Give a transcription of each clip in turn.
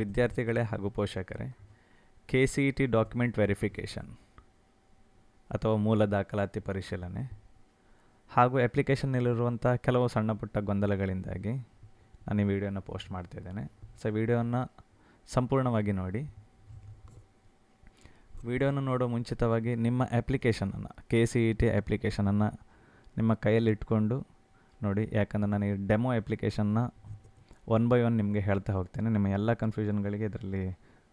ವಿದ್ಯಾರ್ಥಿಗಳೇ ಹಾಗೂ ಪೋಷಕರೇ, KCET document verification ಅಥವಾ ಮೂಲ ದಾಖಲಾತಿ ಪರಿಶೀಲನೆ ಹಾಗೂ ಅಪ್ಲಿಕೇಶನ್ನಲ್ಲಿರುವಂಥ ಕೆಲವು ಸಣ್ಣ ಪುಟ್ಟ ಗೊಂದಲಗಳಿಂದಾಗಿ ನಾನು ಈ ವಿಡಿಯೋನ ಪೋಸ್ಟ್ ಮಾಡ್ತಿದ್ದೇನೆ. ಸೊ ವಿಡಿಯೋನ ಸಂಪೂರ್ಣವಾಗಿ ನೋಡಿ. ವಿಡಿಯೋನ ನೋಡೋ ಮುಂಚಿತವಾಗಿ ನಿಮ್ಮ ಅಪ್ಲಿಕೇಶನನ್ನು KCET ಅಪ್ಲಿಕೇಶನನ್ನು ನಿಮ್ಮ ಕೈಯಲ್ಲಿ ಇಟ್ಕೊಂಡು ನೋಡಿ, ಯಾಕಂದರೆ ನಾನು ಈ ಡೆಮೋ ಅಪ್ಲಿಕೇಶನ್ನ 1 by 1 ನಿಮಗೆ ಹೇಳ್ತಾ ಹೋಗ್ತೇನೆ. ನಿಮ್ಮ ಎಲ್ಲ ಕನ್ಫ್ಯೂಷನ್ಗಳಿಗೆ ಇದರಲ್ಲಿ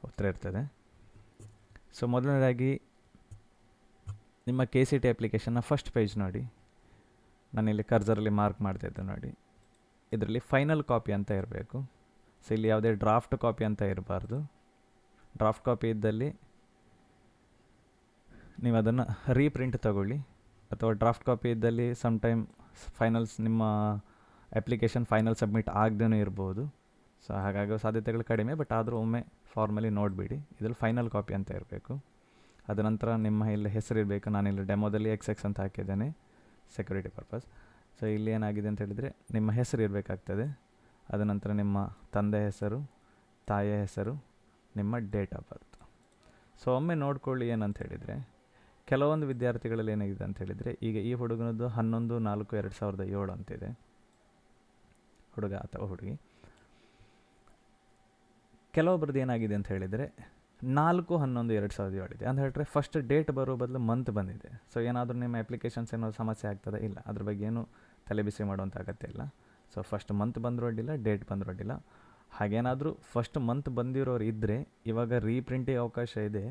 ಉತ್ತರ ಇರ್ತದೆ. ಸೊ ಮೊದಲನೇದಾಗಿ ನಿಮ್ಮ KCET ಅಪ್ಲಿಕೇಶನ್ನ ಫಸ್ಟ್ ಪೇಜ್ ನೋಡಿ. ನಾನಿಲ್ಲಿ ಕರ್ಸರಲ್ಲಿ ಮಾರ್ಕ್ ಮಾಡ್ತಾಯಿದ್ದೆ ನೋಡಿ. ಇದರಲ್ಲಿ ಫೈನಲ್ ಕಾಪಿ ಅಂತ ಇರಬೇಕು. ಸೊ ಇಲ್ಲಿ ಯಾವುದೇ ಡ್ರಾಫ್ಟ್ ಕಾಪಿ ಅಂತ ಇರಬಾರ್ದು. ಡ್ರಾಫ್ಟ್ ಕಾಪಿ ಇದ್ದಲ್ಲಿ ನೀವು ಅದನ್ನು ರೀಪ್ರಿಂಟ್ ತಗೊಳ್ಳಿ, ಅಥವಾ ಡ್ರಾಫ್ಟ್ ಕಾಪಿ ಇದ್ದಲ್ಲಿ ಸಮ್ಟೈಮ್ ನಿಮ್ಮ ಅಪ್ಲಿಕೇಶನ್ ಫೈನಲ್ ಸಬ್ಮಿಟ್ ಆಗದೇ ಇರ್ಬೋದು. ಸೊ ಹಾಗಾಗೋ ಸಾಧ್ಯತೆಗಳು ಕಡಿಮೆ, ಬಟ್ ಆದರೂ ಒಮ್ಮೆ ಫಾರ್ಮಲಿ ನೋಡಿಬಿಡಿ. ಇದರಲ್ಲಿ ಫೈನಲ್ ಕಾಪಿ ಅಂತ ಇರಬೇಕು. ಅದ ನಂತರ ನಿಮ್ಮ ಇಲ್ಲಿ ಹೆಸರು ಇರಬೇಕು. ನಾನಿಲ್ಲಿ ಡೆಮೋದಲ್ಲಿ XX ಅಂತ ಹಾಕಿದ್ದೇನೆ, ಸೆಕ್ಯೂರಿಟಿ ಪರ್ಪಸ್. ಸೊ ಇಲ್ಲಿ ಏನಾಗಿದೆ ಅಂತ ಹೇಳಿದರೆ ನಿಮ್ಮ ಹೆಸರು ಇರಬೇಕಾಗ್ತದೆ. ಅದ ನಂತರ ನಿಮ್ಮ ತಂದೆ ಹೆಸರು, ತಾಯಿಯ ಹೆಸರು, ನಿಮ್ಮ ಡೇಟ್ ಆಫ್ ಬರ್ತ್. ಸೊ ಒಮ್ಮೆ ನೋಡ್ಕೊಳ್ಳಿ. ಏನಂತ ಹೇಳಿದರೆ ಕೆಲವೊಂದು ವಿದ್ಯಾರ್ಥಿಗಳಲ್ಲಿ ಏನಾಗಿದೆ ಅಂತ ಹೇಳಿದರೆ, ಈಗ ಈ ಹುಡುಗನದ್ದು 11/4/2007 ಅಂತಿದೆ, ಹುಡುಗ ಅಥವಾ ಹುಡುಗಿ. ಕೆಲವೊಬ್ರದ್ದು ಏನಾಗಿದೆ ಅಂತ ಹೇಳಿದರೆ 4/11/2007 ಇದೆ ಅಂತ ಹೇಳಿದ್ರೆ ಫಸ್ಟ್ ಡೇಟ್ ಬರೋ ಬದಲು ಮಂತ್ ಬಂದಿದೆ. ಸೊ ಏನಾದರೂ ನಿಮ್ಮ ಅಪ್ಲಿಕೇಶನ್ಸ್ ಏನೋ ಸಮಸ್ಯೆ ಆಗ್ತದೆ? ಇಲ್ಲ, ಅದ್ರ ಬಗ್ಗೆ ಏನು ತಲೆಬಿಸಿ ಮಾಡುವಂಥ ಅಗತ್ಯ ಇಲ್ಲ. ಸೊ ಫಸ್ಟ್ ಮಂತ್ ಬಂದರೂ ಅಡ್ಡಿಲ್ಲ, ಡೇಟ್ ಬಂದರೂ ಅಡ್ಡಿಲ್ಲ. ಹಾಗೇನಾದರೂ ಫಸ್ಟ್ ಮಂತ್ ಬಂದಿರೋರು ಇದ್ದರೆ ಇವಾಗ ರೀಪ್ರಿಂಟಿಗೆ ಅವಕಾಶ ಇದೆ.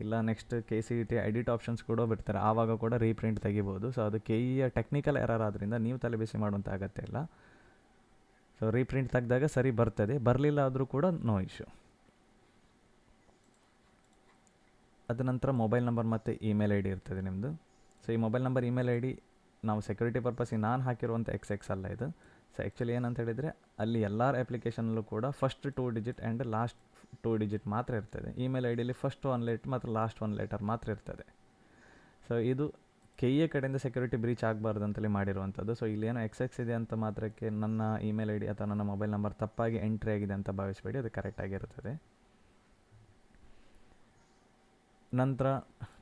ಇಲ್ಲ ನೆಕ್ಸ್ಟ್ KCET ಎಡಿಟ್ ಆಪ್ಷನ್ಸ್ ಕೂಡ ಬಿಡ್ತಾರೆ, ಆವಾಗ ಕೂಡ ರೀಪ್ರಿಂಟ್ ತೆಗಿಬೋದು. ಸೊ ಅದು KEಯ ಟೆಕ್ನಿಕಲ್ ಎರರ್ ಆದ್ದರಿಂದ ನೀವು ತಲೆಬಿಸಿ ಮಾಡುವಂಥ ಅಗತ್ಯ ಇಲ್ಲ. ಸೊ ರೀಪ್ರಿಂಟ್ ತೆಗೆದಾಗ ಸರಿ ಬರ್ತದೆ, ಬರಲಿಲ್ಲ ಆದರೂ ಕೂಡ ನೋ ಇಶ್ಯೂ. ಅದ ನಂತರ ಮೊಬೈಲ್ ನಂಬರ್ ಮತ್ತು ಇಮೇಲ್ ID ಇರ್ತದೆ ನಿಮ್ಮದು. ಸೊ ಈ ಮೊಬೈಲ್ ನಂಬರ್, ಇಮೇಲ್ ID ನಾವು ಸೆಕ್ಯೂರಿಟಿ ಪರ್ಪಸ್ಸಿಗೆ ನಾನು ಹಾಕಿರುವಂಥ XX ಅಲ್ಲ ಇದು. ಸೊ ಆ್ಯಕ್ಚುಲಿ ಏನಂತ ಹೇಳಿದರೆ ಅಲ್ಲಿ ಎಲ್ಲರ ಅಪ್ಲಿಕೇಶನಲ್ಲೂ ಕೂಡ first 2 digit and last 2 digit ಮಾತ್ರ ಇರ್ತದೆ. ಇಮೇಲ್ IDಯಲ್ಲಿ ಫಸ್ಟ್ 1 ಲೆಟರ್ ಮತ್ತು ಲಾಸ್ಟ್ 1 ಲೆಟರ್ ಮಾತ್ರ ಇರ್ತದೆ. ಸೊ ಇದು KEಯ ಕಡೆಯಿಂದ ಸೆಕ್ಯೂರಿಟಿ ಬ್ರೀಚ್ ಆಗಬಾರ್ದು ಅಂತಲೇ ಮಾಡಿರುವಂಥದ್ದು. ಸೊ ಇಲ್ಲೇನೋ XX ಇದೆ ಅಂತ ಮಾತ್ರಕ್ಕೆ ನನ್ನ ಇಮೇಲ್ ID ಅಥವಾ ನನ್ನ ಮೊಬೈಲ್ ನಂಬರ್ ತಪ್ಪಾಗಿ ಎಂಟ್ರಿ ಆಗಿದೆ ಅಂತ ಭಾವಿಸಬೇಡಿ, ಅದು ಕರೆಕ್ಟಾಗಿರ್ತದೆ. ನಂತರ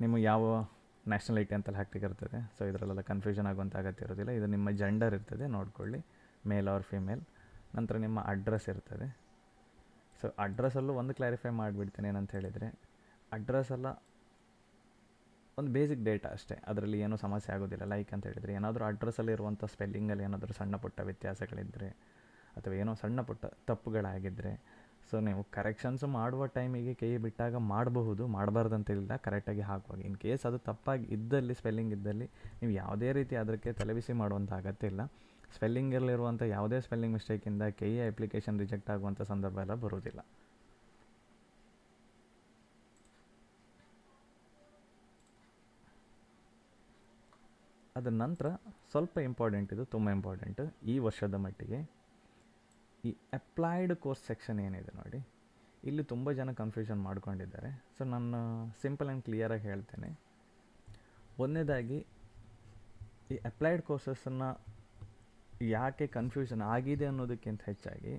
ನಿಮಗೆ ಯಾವ ನ್ಯಾಷನಾಲಿಟಿ ಅಂತಲ್ಲಿ ಹಾಕ್ಲಿಕ್ಕಿರ್ತದೆ. ಸೊ ಇದರಲ್ಲೆಲ್ಲ ಕನ್ಫ್ಯೂಷನ್ ಆಗುವಂಥ ಅಗತ್ಯ ಇರೋದಿಲ್ಲ. ಇದು ನಿಮ್ಮ ಜೆಂಡರ್ ಇರ್ತದೆ, ನೋಡ್ಕೊಳ್ಳಿ, ಮೇಲ್ ಆರ್ ಫಿಮೇಲ್. ನಂತರ ನಿಮ್ಮ ಅಡ್ರೆಸ್ ಇರ್ತದೆ. ಸೊ ಅಡ್ರೆಸ್ಸಲ್ಲೂ ಒಂದು ಕ್ಲಾರಿಫೈ ಮಾಡಿಬಿಡ್ತೇನೆ. ಏನಂತ ಹೇಳಿದರೆ ಅಡ್ರೆಸ್ ಎಲ್ಲ ಒಂದು ಬೇಸಿಕ್ ಡೇಟಾ ಅಷ್ಟೇ, ಅದರಲ್ಲಿ ಏನೂ ಸಮಸ್ಯೆ ಆಗೋದಿಲ್ಲ. ಲೈಕ್ ಅಂತ ಹೇಳಿದರೆ ಏನಾದರೂ ಅಡ್ರೆಸ್ಸಲ್ಲಿ ಇರುವಂಥ ಸ್ಪೆಲ್ಲಿಂಗಲ್ಲಿ ಏನಾದರೂ ಸಣ್ಣ ಪುಟ್ಟ ವ್ಯತ್ಯಾಸಗಳಿದ್ದರೆ ಅಥವಾ ಏನೋ ಸಣ್ಣ ಪುಟ್ಟ ತಪ್ಪುಗಳಾಗಿದ್ದರೆ, ಸೊ ನೀವು ಕರೆಕ್ಷನ್ಸು ಮಾಡುವ ಟೈಮಿಗೆ KE ಬಿಟ್ಟಾಗ ಮಾಡಬಹುದು, ಮಾಡಬಾರ್ದಂತಿಲ್ಲ, ಕರೆಕ್ಟಾಗಿ ಹಾಕುವಾಗ. ಇನ್ ಕೇಸ್ ಅದು ತಪ್ಪಾಗಿ ಇದ್ದಲ್ಲಿ, ಸ್ಪೆಲ್ಲಿಂಗ್ ಇದ್ದಲ್ಲಿ ನೀವು ಯಾವುದೇ ರೀತಿ ಅದಕ್ಕೆ ತಲೆಬಿಸಿ ಮಾಡುವಂಥ ಅಗತ್ಯ ಇಲ್ಲ. ಸ್ಪೆಲ್ಲಿಂಗಲ್ಲಿರುವಂಥ ಯಾವುದೇ ಸ್ಪೆಲ್ಲಿಂಗ್ ಮಿಸ್ಟೇಕಿಂದ KE ಅಪ್ಲಿಕೇಶನ್ ರಿಜೆಕ್ಟ್ ಆಗುವಂಥ ಸಂದರ್ಭ ಎಲ್ಲ ಬರುವುದಿಲ್ಲ. ಅದರ ನಂತರ ಸ್ವಲ್ಪ ಇಂಪಾರ್ಟೆಂಟ್, ಇದು ತುಂಬ ಇಂಪಾರ್ಟೆಂಟ್ ಈ ವರ್ಷದ ಮಟ್ಟಿಗೆ. ಈ ಅಪ್ಲೈಡ್ ಕೋರ್ಸ್ ಸೆಕ್ಷನ್ ಏನಿದೆ ನೋಡಿ, ಇಲ್ಲಿ ತುಂಬ ಜನ ಕನ್ಫ್ಯೂಷನ್ ಮಾಡ್ಕೊಂಡಿದ್ದಾರೆ. ಸೊ ನಾನು ಸಿಂಪಲ್ ಆ್ಯಂಡ್ ಕ್ಲಿಯರಾಗಿ ಹೇಳ್ತೇನೆ. ಒಂದನೇದಾಗಿ ಈ ಅಪ್ಲೈಡ್ ಕೋರ್ಸಸ್ಸನ್ನು ಯಾಕೆ ಕನ್ಫ್ಯೂಷನ್ ಆಗಿದೆ ಅನ್ನೋದಕ್ಕಿಂತ ಹೆಚ್ಚಾಗಿ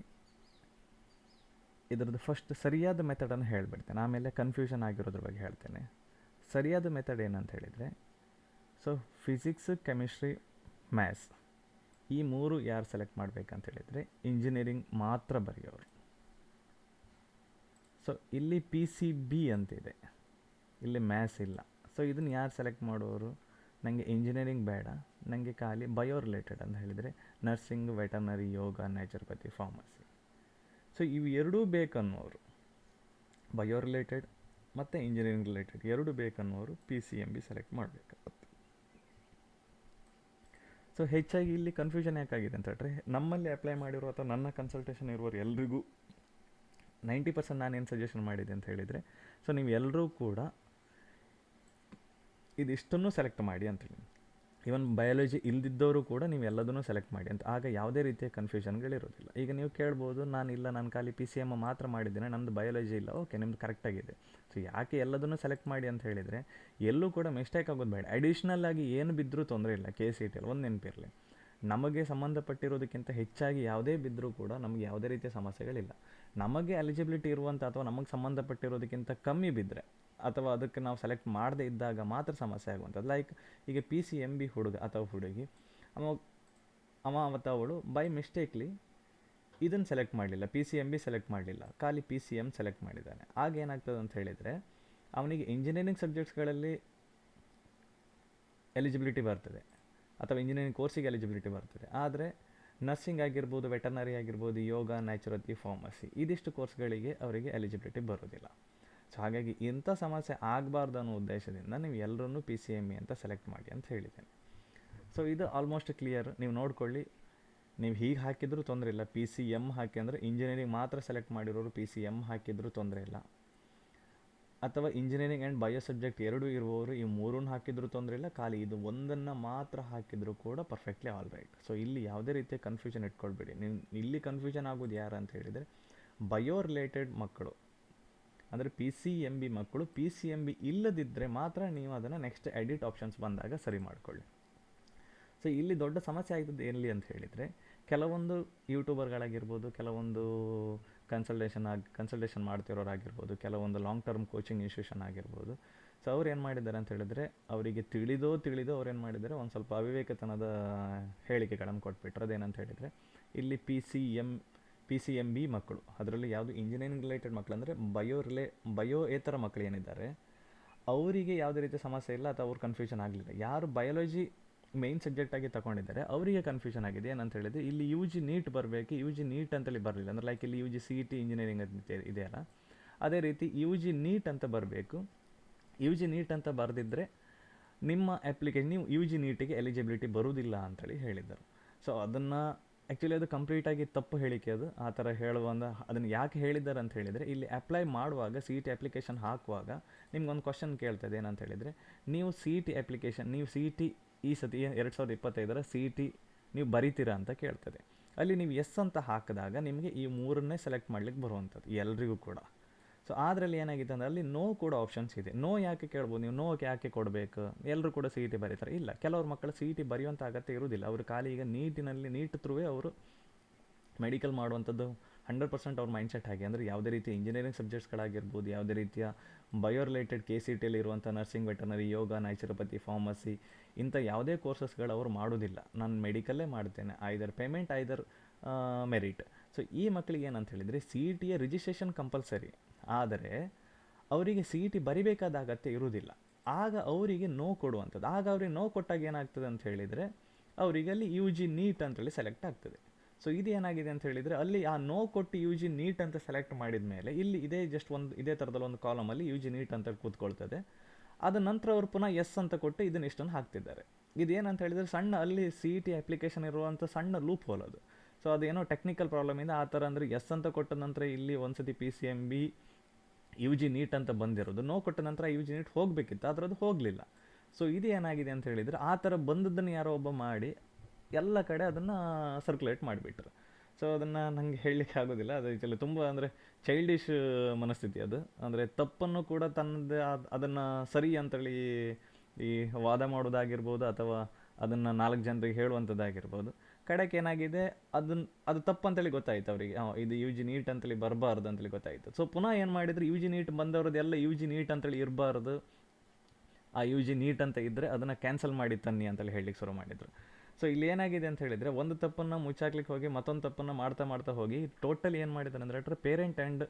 ಇದ್ರದ್ದು ಫಸ್ಟ್ ಸರಿಯಾದ ಮೆಥಡನ್ನು ಹೇಳಿಬಿಡ್ತೇನೆ, ಆಮೇಲೆ ಕನ್ಫ್ಯೂಷನ್ ಆಗಿರೋದ್ರ ಬಗ್ಗೆ ಹೇಳ್ತೇನೆ. ಸರಿಯಾದ ಮೆಥಡ್ ಏನಂತ ಹೇಳಿದರೆ, ಸೊ ಫಿಸಿಕ್ಸ್, ಕೆಮಿಸ್ಟ್ರಿ, ಮ್ಯಾಥ್ಸ್ ಈ 3 ಯಾರು ಸೆಲೆಕ್ಟ್ ಮಾಡಬೇಕಂತ ಹೇಳಿದರೆ ಇಂಜಿನಿಯರಿಂಗ್ ಮಾತ್ರ ಬರೆಯೋರು. ಸೊ ಇಲ್ಲಿ PCB ಅಂತಿದೆ, ಇಲ್ಲಿ ಮ್ಯಾಥ್ಸ್ ಇಲ್ಲ. ಸೊ ಇದನ್ನು ಯಾರು ಸೆಲೆಕ್ಟ್ ಮಾಡೋರು? ನನಗೆ ಇಂಜಿನಿಯರಿಂಗ್ ಬೇಡ, ನನಗೆ ಖಾಲಿ ಬಯೋ ರಿಲೇಟೆಡ್ ಅಂತ ಹೇಳಿದರೆ ನರ್ಸಿಂಗ್, ವೆಟರ್ನರಿ, ಯೋಗ, ನ್ಯಾಚುರೋಪತಿ, ಫಾರ್ಮಸಿ. ಸೊ ಇವು ಎರಡೂ ಬೇಕನ್ನೋರು, ಬಯೋ ರಿಲೇಟೆಡ್ ಮತ್ತು ಇಂಜಿನಿಯರಿಂಗ್ ರಿಲೇಟೆಡ್ ಎರಡು ಬೇಕನ್ನೋರು PCMB ಸೆಲೆಕ್ಟ್ ಮಾಡಬೇಕಾಗುತ್ತೆ. ಸೊ ಹೆಚ್ಚಾಗಿ ಇಲ್ಲಿ ಕನ್ಫ್ಯೂಷನ್ ಯಾಕಾಗಿದೆ ಅಂತ ಹೇಳಿದ್ರೆ, ನಮ್ಮಲ್ಲಿ ಅಪ್ಲೈ ಮಾಡಿರೋ ಅಥವಾ ನನ್ನ ಕನ್ಸಲ್ಟೇಷನ್ ಇರುವವರು ಎಲ್ರಿಗೂ 90% ನಾನೇನು ಸಜೆಷನ್ ಮಾಡಿದೆ ಅಂತ ಹೇಳಿದರೆ, ಸೊ ನೀವು ಎಲ್ಲರೂ ಕೂಡ ಇದಿಷ್ಟನ್ನು ಸೆಲೆಕ್ಟ್ ಮಾಡಿ ಅಂತೇಳಿ. ಈವನ್ ಬಯಾಲಜಿ ಇಲ್ದಿದ್ದವರು ಕೂಡ ನೀವು ಎಲ್ಲದನ್ನೂ ಸೆಲೆಕ್ಟ್ ಮಾಡಿ ಅಂತ. ಆಗ ಯಾವುದೇ ರೀತಿಯ ಕನ್ಫ್ಯೂಷನ್ಗಳಿರೋದಿಲ್ಲ. ಈಗ ನೀವು ಕೇಳ್ಬೋದು, ನಾನು ಖಾಲಿ PCM ಮಾತ್ರ ಮಾಡಿದ್ದೇನೆ, ನಮ್ಮದು ಬಯಾಲಜಿ ಇಲ್ಲ. ಓಕೆ, ನಿಮ್ಮದು ಕರೆಕ್ಟಾಗಿದೆ. ಸೊ ಯಾಕೆ ಎಲ್ಲದನ್ನೂ ಸೆಲೆಕ್ಟ್ ಮಾಡಿ ಅಂತ ಹೇಳಿದರೆ, ಎಲ್ಲೂ ಕೂಡ ಮಿಸ್ಟೇಕ್ ಆಗೋದು ಬೇಡ. ಅಡಿಷ್ನಲ್ ಆಗಿ ಏನು ಬಿದ್ದರೂ ತೊಂದರೆ ಇಲ್ಲ KCET ಒಂದು ನೆನಪಿರಲಿ. ನಮಗೆ ಸಂಬಂಧಪಟ್ಟಿರೋದಕ್ಕಿಂತ ಹೆಚ್ಚಾಗಿ ಯಾವುದೇ ಬಿದ್ದರೂ ಕೂಡ ನಮಗೆ ಯಾವುದೇ ರೀತಿಯ ಸಮಸ್ಯೆಗಳಿಲ್ಲ. ನಮಗೆ ಎಲಿಜಿಬಿಲಿಟಿ ಇರುವಂಥ ಅಥವಾ ನಮಗೆ ಸಂಬಂಧಪಟ್ಟಿರೋದಕ್ಕಿಂತ ಕಮ್ಮಿ ಬಿದ್ದರೆ ಅಥವಾ ಅದಕ್ಕೆ ನಾವು ಸೆಲೆಕ್ಟ್ ಮಾಡದೇ ಇದ್ದಾಗ ಮಾತ್ರ ಸಮಸ್ಯೆ ಆಗುವಂಥದ್ದು. ಲೈಕ್ ಈಗ PCMB ಹುಡುಗ ಅಥವಾ ಹುಡುಗಿ, ಅವ ಮತ್ತು ಅವಳು ಬೈ ಮಿಸ್ಟೇಕ್ಲಿ ಇದನ್ನು ಸೆಲೆಕ್ಟ್ ಮಾಡಲಿಲ್ಲ, PCMB ಸೆಲೆಕ್ಟ್ ಮಾಡಲಿಲ್ಲ, ಖಾಲಿ PCM ಸೆಲೆಕ್ಟ್ ಮಾಡಿದ್ದಾನೆ. ಆಗ ಏನಾಗ್ತದೆ ಅಂತ ಹೇಳಿದರೆ ಅವನಿಗೆ ಇಂಜಿನಿಯರಿಂಗ್ ಸಬ್ಜೆಕ್ಟ್ಸ್ಗಳಲ್ಲಿ ಎಲಿಜಿಬಿಲಿಟಿ ಬರ್ತದೆ ಅಥವಾ ಇಂಜಿನಿಯರಿಂಗ್ ಕೋರ್ಸಿಗೆ ಎಲಿಜಿಬಿಲಿಟಿ ಬರ್ತದೆ. ಆದರೆ ನರ್ಸಿಂಗ್ ಆಗಿರ್ಬೋದು, ವೆಟರ್ನರಿ ಆಗಿರ್ಬೋದು, ಯೋಗ, ನ್ಯಾಚುರೋಪತಿ, ಫಾರ್ಮಸಿ ಇದಿಷ್ಟು ಕೋರ್ಸ್ಗಳಿಗೆ ಅವರಿಗೆ ಎಲಿಜಿಬಿಲಿಟಿ ಬರೋದಿಲ್ಲ. ಸೊ ಹಾಗಾಗಿ ಇಂಥ ಸಮಸ್ಯೆ ಆಗಬಾರ್ದು ಅನ್ನೋ ಉದ್ದೇಶದಿಂದ ನೀವು ಎಲ್ಲರನ್ನೂ PCME ಅಂತ ಸೆಲೆಕ್ಟ್ ಮಾಡಿ ಅಂತ ಹೇಳಿದ್ದೇನೆ. ಸೊ ಇದು ಆಲ್ಮೋಸ್ಟ್ ಕ್ಲಿಯರ್. ನೀವು ನೋಡ್ಕೊಳ್ಳಿ, ನೀವು ಹೀಗೆ ಹಾಕಿದರೂ ತೊಂದರೆ ಇಲ್ಲ. PCM ಹಾಕಿ ಅಂದರೆ ಇಂಜಿನಿಯರಿಂಗ್ ಮಾತ್ರ ಸೆಲೆಕ್ಟ್ ಮಾಡಿರೋರು PCM ಹಾಕಿದರೂ ತೊಂದರೆ ಇಲ್ಲ. ಅಥವಾ ಇಂಜಿನಿಯರಿಂಗ್ ಆ್ಯಂಡ್ ಬಯೋ ಸಬ್ಜೆಕ್ಟ್ ಎರಡೂ ಇರುವವರು ಈ ಮೂರನ್ನು ಹಾಕಿದರೂ ತೊಂದರೆ ಇಲ್ಲ, ಖಾಲಿ ಇದು ಒಂದನ್ನು ಮಾತ್ರ ಹಾಕಿದರೂ ಕೂಡ ಪರ್ಫೆಕ್ಟ್ಲಿ ಆಲ್ ರೈಟ್. ಸೊ ಇಲ್ಲಿ ಯಾವುದೇ ರೀತಿಯ ಕನ್ಫ್ಯೂಷನ್ ಇಟ್ಕೊಳ್ಬೇಡಿ. ನೀವು ಇಲ್ಲಿ ಕನ್ಫ್ಯೂಷನ್ ಆಗೋದು ಯಾರು ಅಂತ ಹೇಳಿದರೆ ಬಯೋ ರಿಲೇಟೆಡ್ ಮಕ್ಕಳು, ಅಂದರೆ PCMB ಮಕ್ಕಳು. PCMB ಇಲ್ಲದಿದ್ದರೆ ಮಾತ್ರ ನೀವು ಅದನ್ನು ನೆಕ್ಸ್ಟ್ ಎಡಿಟ್ ಆಪ್ಷನ್ಸ್ ಬಂದಾಗ ಸರಿ ಮಾಡಿಕೊಳ್ಳಿ. ಸೊ ಇಲ್ಲಿ ದೊಡ್ಡ ಸಮಸ್ಯೆ ಆಗ್ತದೆ ಎಲ್ಲಿ ಅಂತ ಹೇಳಿದರೆ, ಕೆಲವೊಂದು ಯೂಟ್ಯೂಬರ್ಗಳಾಗಿರ್ಬೋದು, ಕೆಲವೊಂದು ಕನ್ಸಲ್ಟೇಷನ್ ಮಾಡ್ತಿರೋರಾಗಿರ್ಬೋದು, ಕೆಲವೊಂದು ಲಾಂಗ್ ಟರ್ಮ್ ಕೋಚಿಂಗ್ ಇನ್ಸ್ಟಿಟ್ಯೂಷನ್ ಆಗಿರ್ಬೋದು. ಸೊ ಅವ್ರು ಏನು ಮಾಡಿದ್ದಾರೆ ಅಂತ ಹೇಳಿದರೆ, ಅವರಿಗೆ ತಿಳಿದೋ ಅವ್ರು ಏನು ಮಾಡಿದ್ದಾರೆ, ಒಂದು ಸ್ವಲ್ಪ ಅವಿವೇಕತನದ ಹೇಳಿಕೆಗಳನ್ನು ಕೊಟ್ಬಿಟ್ರು. ಅದೇನಂತ ಹೇಳಿದರೆ, ಇಲ್ಲಿ PCMB ಮಕ್ಕಳು, ಅದರಲ್ಲಿ ಯಾವುದು ಇಂಜಿನಿಯರಿಂಗ್ ರಿಲೇಟೆಡ್ ಮಕ್ಕಳು ಅಂದರೆ ಬಯೋಯೇತರ ಮಕ್ಕಳು ಏನಿದ್ದಾರೆ ಅವರಿಗೆ ಯಾವುದೇ ರೀತಿಯ ಸಮಸ್ಯೆ ಇಲ್ಲ ಅಥವಾ ಅವ್ರು ಕನ್ಫ್ಯೂಷನ್ ಆಗಲಿಲ್ಲ. ಯಾರು ಬಯಾಲಜಿ ಮೇಯ್ನ್ ಸಬ್ಜೆಕ್ಟಾಗಿ ತಗೊಂಡಿದ್ದಾರೆ ಅವರಿಗೆ ಕನ್ಫ್ಯೂಷನ್ ಆಗಿದೆ. ಏನಂತ ಹೇಳಿದರೆ, ಇಲ್ಲಿ UG ನೀಟ್ ಬರಬೇಕು, UG ನೀಟ್ ಅಂತೇಳಿ ಬರಲಿಲ್ಲ. ಅಂದರೆ ಲೈಕ್ ಇಲ್ಲಿ UG CET ಇಂಜಿನಿಯರಿಂಗ್ ಅಂತ ಇದೆಯಲ್ಲ, ಅದೇ ರೀತಿ UG ನೀಟ್ ಅಂತ ಬರಬೇಕು. UG ನೀಟ್ ಅಂತ ಬರೆದಿದ್ದರೆ ನಿಮ್ಮ ಅಪ್ಲಿಕೇಶನ್, ನೀವು UG ನೀಟಿಗೆ ಎಲಿಜಿಬಿಲಿಟಿ ಬರುವುದಿಲ್ಲ ಅಂತೇಳಿ ಹೇಳಿದ್ದರು. ಸೊ ಅದನ್ನು ಆ್ಯಕ್ಚುಲಿ ಅದು ಕಂಪ್ಲೀಟಾಗಿ ತಪ್ಪು ಹೇಳಿಕೆ. ಅದು ಆ ಥರ ಅದನ್ನು ಯಾಕೆ ಹೇಳಿದ್ದಾರೆ ಅಂತ ಹೇಳಿದರೆ, ಇಲ್ಲಿ ಅಪ್ಲೈ ಮಾಡುವಾಗ CET ಅಪ್ಲಿಕೇಶನ್ ಹಾಕುವಾಗ ನಿಮ್ಗೊಂದು ಕ್ವಶನ್ ಕೇಳ್ತದೆ. ಏನಂತ ಹೇಳಿದರೆ, ನೀವು CET ಅಪ್ಲಿಕೇಶನ್, ನೀವು CET ಈ ಸತಿ 2025 CET ನೀವು ಬರೀತೀರಾ ಅಂತ ಕೇಳ್ತದೆ. ಅಲ್ಲಿ ನೀವು ಎಸ್ ಅಂತ ಹಾಕಿದಾಗ ನಿಮಗೆ ಈ ಮೂರನ್ನೇ ಸೆಲೆಕ್ಟ್ ಮಾಡ್ಲಿಕ್ಕೆ ಬರುವಂಥದ್ದು ಎಲ್ರಿಗೂ ಕೂಡ. ಸೊ ಅದರಲ್ಲಿ ಏನಾಗಿದೆ ಅಂದರೆ, ಅಲ್ಲಿ ನೋ ಕೂಡ ಆಪ್ಷನ್ಸ್ ಇದೆ. ನೋ ಯಾಕೆ ಕೇಳ್ಬೋದು ನೀವು, ನೋ ಯಾಕೆ ಕೊಡಬೇಕು, ಎಲ್ಲರೂ ಕೂಡ CET ಬರೀತಾರೆ? ಇಲ್ಲ, ಕೆಲವ್ರ ಮಕ್ಕಳು CET ಬರೆಯುವಂಥ ಅಗತ್ಯ ಇರುವುದಿಲ್ಲ. ಅವರು ಖಾಲಿ ಈಗ ನೀಟ್ ಥ್ರೂವೇ ಅವರು ಮೆಡಿಕಲ್ ಮಾಡುವಂಥದ್ದು 100% ಅವ್ರ ಮೈಂಡ್ಸೆಟ್ ಹಾಗೆ. ಅಂದರೆ ಯಾವುದೇ ರೀತಿಯ ಇಂಜಿನಿಯರಿಂಗ್ ಸಬ್ಜೆಕ್ಟ್ಸ್ಗಳಾಗಿರ್ಬೋದು, ಯಾವುದೇ ರೀತಿಯ ಬಯೋ ರಿಲೇಟೆಡ್ KCETಯಲ್ಲಿ ಇರುವಂಥ ನರ್ಸಿಂಗ್, ವೆಟರ್ನರಿ, ಯೋಗ, ನ್ಯಾಚುರೋಪತಿ, ಫಾರ್ಮಸಿ ಇಂಥ ಯಾವುದೇ ಕೋರ್ಸಸ್ಗಳು ಅವರು ಮಾಡೋದಿಲ್ಲ. ನಾನು ಮೆಡಿಕಲ್ಲೇ ಮಾಡ್ತೇನೆ, ಐದರ್ ಪೇಮೆಂಟ್ ಐದರ್ ಮೆರಿಟ್. ಸೊ ಈ ಮಕ್ಕಳಿಗೆ ಏನಂತ ಹೇಳಿದರೆ, CETಯ ರಿಜಿಸ್ಟ್ರೇಷನ್ ಕಂಪಲ್ಸರಿ, ಆದರೆ ಅವರಿಗೆ CET ಬರಿಬೇಕಾದ ಅಗತ್ಯ ಇರುವುದಿಲ್ಲ. ಆಗ ಅವರಿಗೆ ನೋ ಕೊಡುವಂಥದ್ದು. ಆಗ ಅವ್ರಿಗೆ ನೋ ಕೊಟ್ಟಾಗ ಏನಾಗ್ತದೆ ಅಂತ ಹೇಳಿದರೆ, ಅವರಿಗೆ ಅಲ್ಲಿ UG ನೀಟ್ ಅಂತೇಳಿ ಸೆಲೆಕ್ಟ್ ಆಗ್ತದೆ. ಸೊ ಇದು ಏನಾಗಿದೆ ಅಂತ ಹೇಳಿದರೆ, ಅಲ್ಲಿ ಆ ನೋ ಕೊಟ್ಟು UG ನೀಟ್ ಅಂತ ಸೆಲೆಕ್ಟ್ ಮಾಡಿದ ಮೇಲೆ ಇಲ್ಲಿ ಇದೇ ಥರದಲ್ಲಿ ಒಂದು ಕಾಲಮಲ್ಲಿ UG ನೀಟ್ ಅಂತ ಕೂತ್ಕೊಳ್ತದೆ. ಅದ ನಂತರ ಅವರು ಪುನಃ ಎಸ್ ಅಂತ ಕೊಟ್ಟು ಇದನ್ನ ಇಷ್ಟನ್ನು ಹಾಕ್ತಿದ್ದಾರೆ. ಇದೇನಂತ ಹೇಳಿದರೆ, ಸಣ್ಣ ಅಲ್ಲಿ CET ಅಪ್ಲಿಕೇಶನ್ ಇರುವಂಥ ಸಣ್ಣ ಲೂಪ್ ಹೋಲ್ ಅದು. ಸೊ ಅದೇನೋ ಟೆಕ್ನಿಕಲ್ ಪ್ರಾಬ್ಲಮಿಂದ ಆ ಥರ, ಅಂದರೆ ಎಸ್ ಅಂತ ಕೊಟ್ಟ ನಂತರ ಇಲ್ಲಿ ಒಂದ್ಸತಿ PCMB UG ನೀಟ್ ಅಂತ ಬಂದಿರೋದು, ನೋ ಕೊಟ್ಟ ನಂತರ UG ನೀಟ್ ಹೋಗಬೇಕಿತ್ತು, ಆದರೆ ಅದು ಹೋಗಲಿಲ್ಲ. ಸೊ ಇದು ಏನಾಗಿದೆ ಅಂತ ಹೇಳಿದರೆ, ಆ ಥರ ಬಂದದ್ದನ್ನು ಯಾರೋ ಒಬ್ಬ ಮಾಡಿ ಎಲ್ಲ ಕಡೆ ಅದನ್ನು ಸರ್ಕ್ಯುಲೇಟ್ ಮಾಡಿಬಿಟ್ರು. ಸೊ ಅದನ್ನು ನನಗೆ ಹೇಳಲಿಕ್ಕೆ ಆಗೋದಿಲ್ಲ. ಅದು ಆ್ಯಕ್ಚುಲಿ ತುಂಬ ಅಂದರೆ ಚೈಲ್ಡಿಶ್ ಮನಸ್ಥಿತಿ ಅದು. ಅಂದರೆ ತಪ್ಪನ್ನು ಕೂಡ ತನ್ನದೇ ಅದನ್ನು ಸರಿ ಅಂತೇಳಿ ಈ ವಾದ ಮಾಡೋದಾಗಿರ್ಬೋದು, ಅಥವಾ ಅದನ್ನು 4 ಜನರಿಗೆ ಹೇಳುವಂಥದ್ದಾಗಿರ್ಬೋದು. ಕಡೆಗೆ ಏನಾಗಿದೆ, ಅದು ತಪ್ಪು ಅಂತೇಳಿ ಗೊತ್ತಾಯಿತು ಅವರಿಗೆ. ಇದು UG ನೀಟ್ ಅಂತೇಳಿ ಬರಬಾರ್ದು ಅಂತೇಳಿ ಗೊತ್ತಾಯಿತು. ಸೊ ಪುನಃ ಏನು ಮಾಡಿದ್ರು, UG ನೀಟ್ ಬಂದವ್ರದ್ದೆಲ್ಲ UG ನೀಟ್ ಅಂತೇಳಿ ಇರಬಾರ್ದು, ಆ UG ನೀಟ್ ಅಂತ ಇದ್ದರೆ ಅದನ್ನು ಕ್ಯಾನ್ಸಲ್ ಮಾಡಿ ತನ್ನಿ ಅಂತೇಳಿ ಹೇಳಲಿಕ್ಕೆ ಶುರು ಮಾಡಿದರು. ಸೊ ಇಲ್ಲಿ ಏನಾಗಿದೆ ಅಂತ ಹೇಳಿದರೆ, ಒಂದು ತಪ್ಪನ್ನು ಮುಚ್ಚಾಕ್ಲಿಕ್ಕೆ ಹೋಗಿ ಮತ್ತೊಂದು ತಪ್ಪನ್ನು ಮಾಡ್ತಾ ಹೋಗಿ ಟೋಟಲಿ ಏನು ಮಾಡಿದ್ದಾರೆ ಅಂದರೆ, ಪೇರೆಂಟ್ ಆ್ಯಂಡ್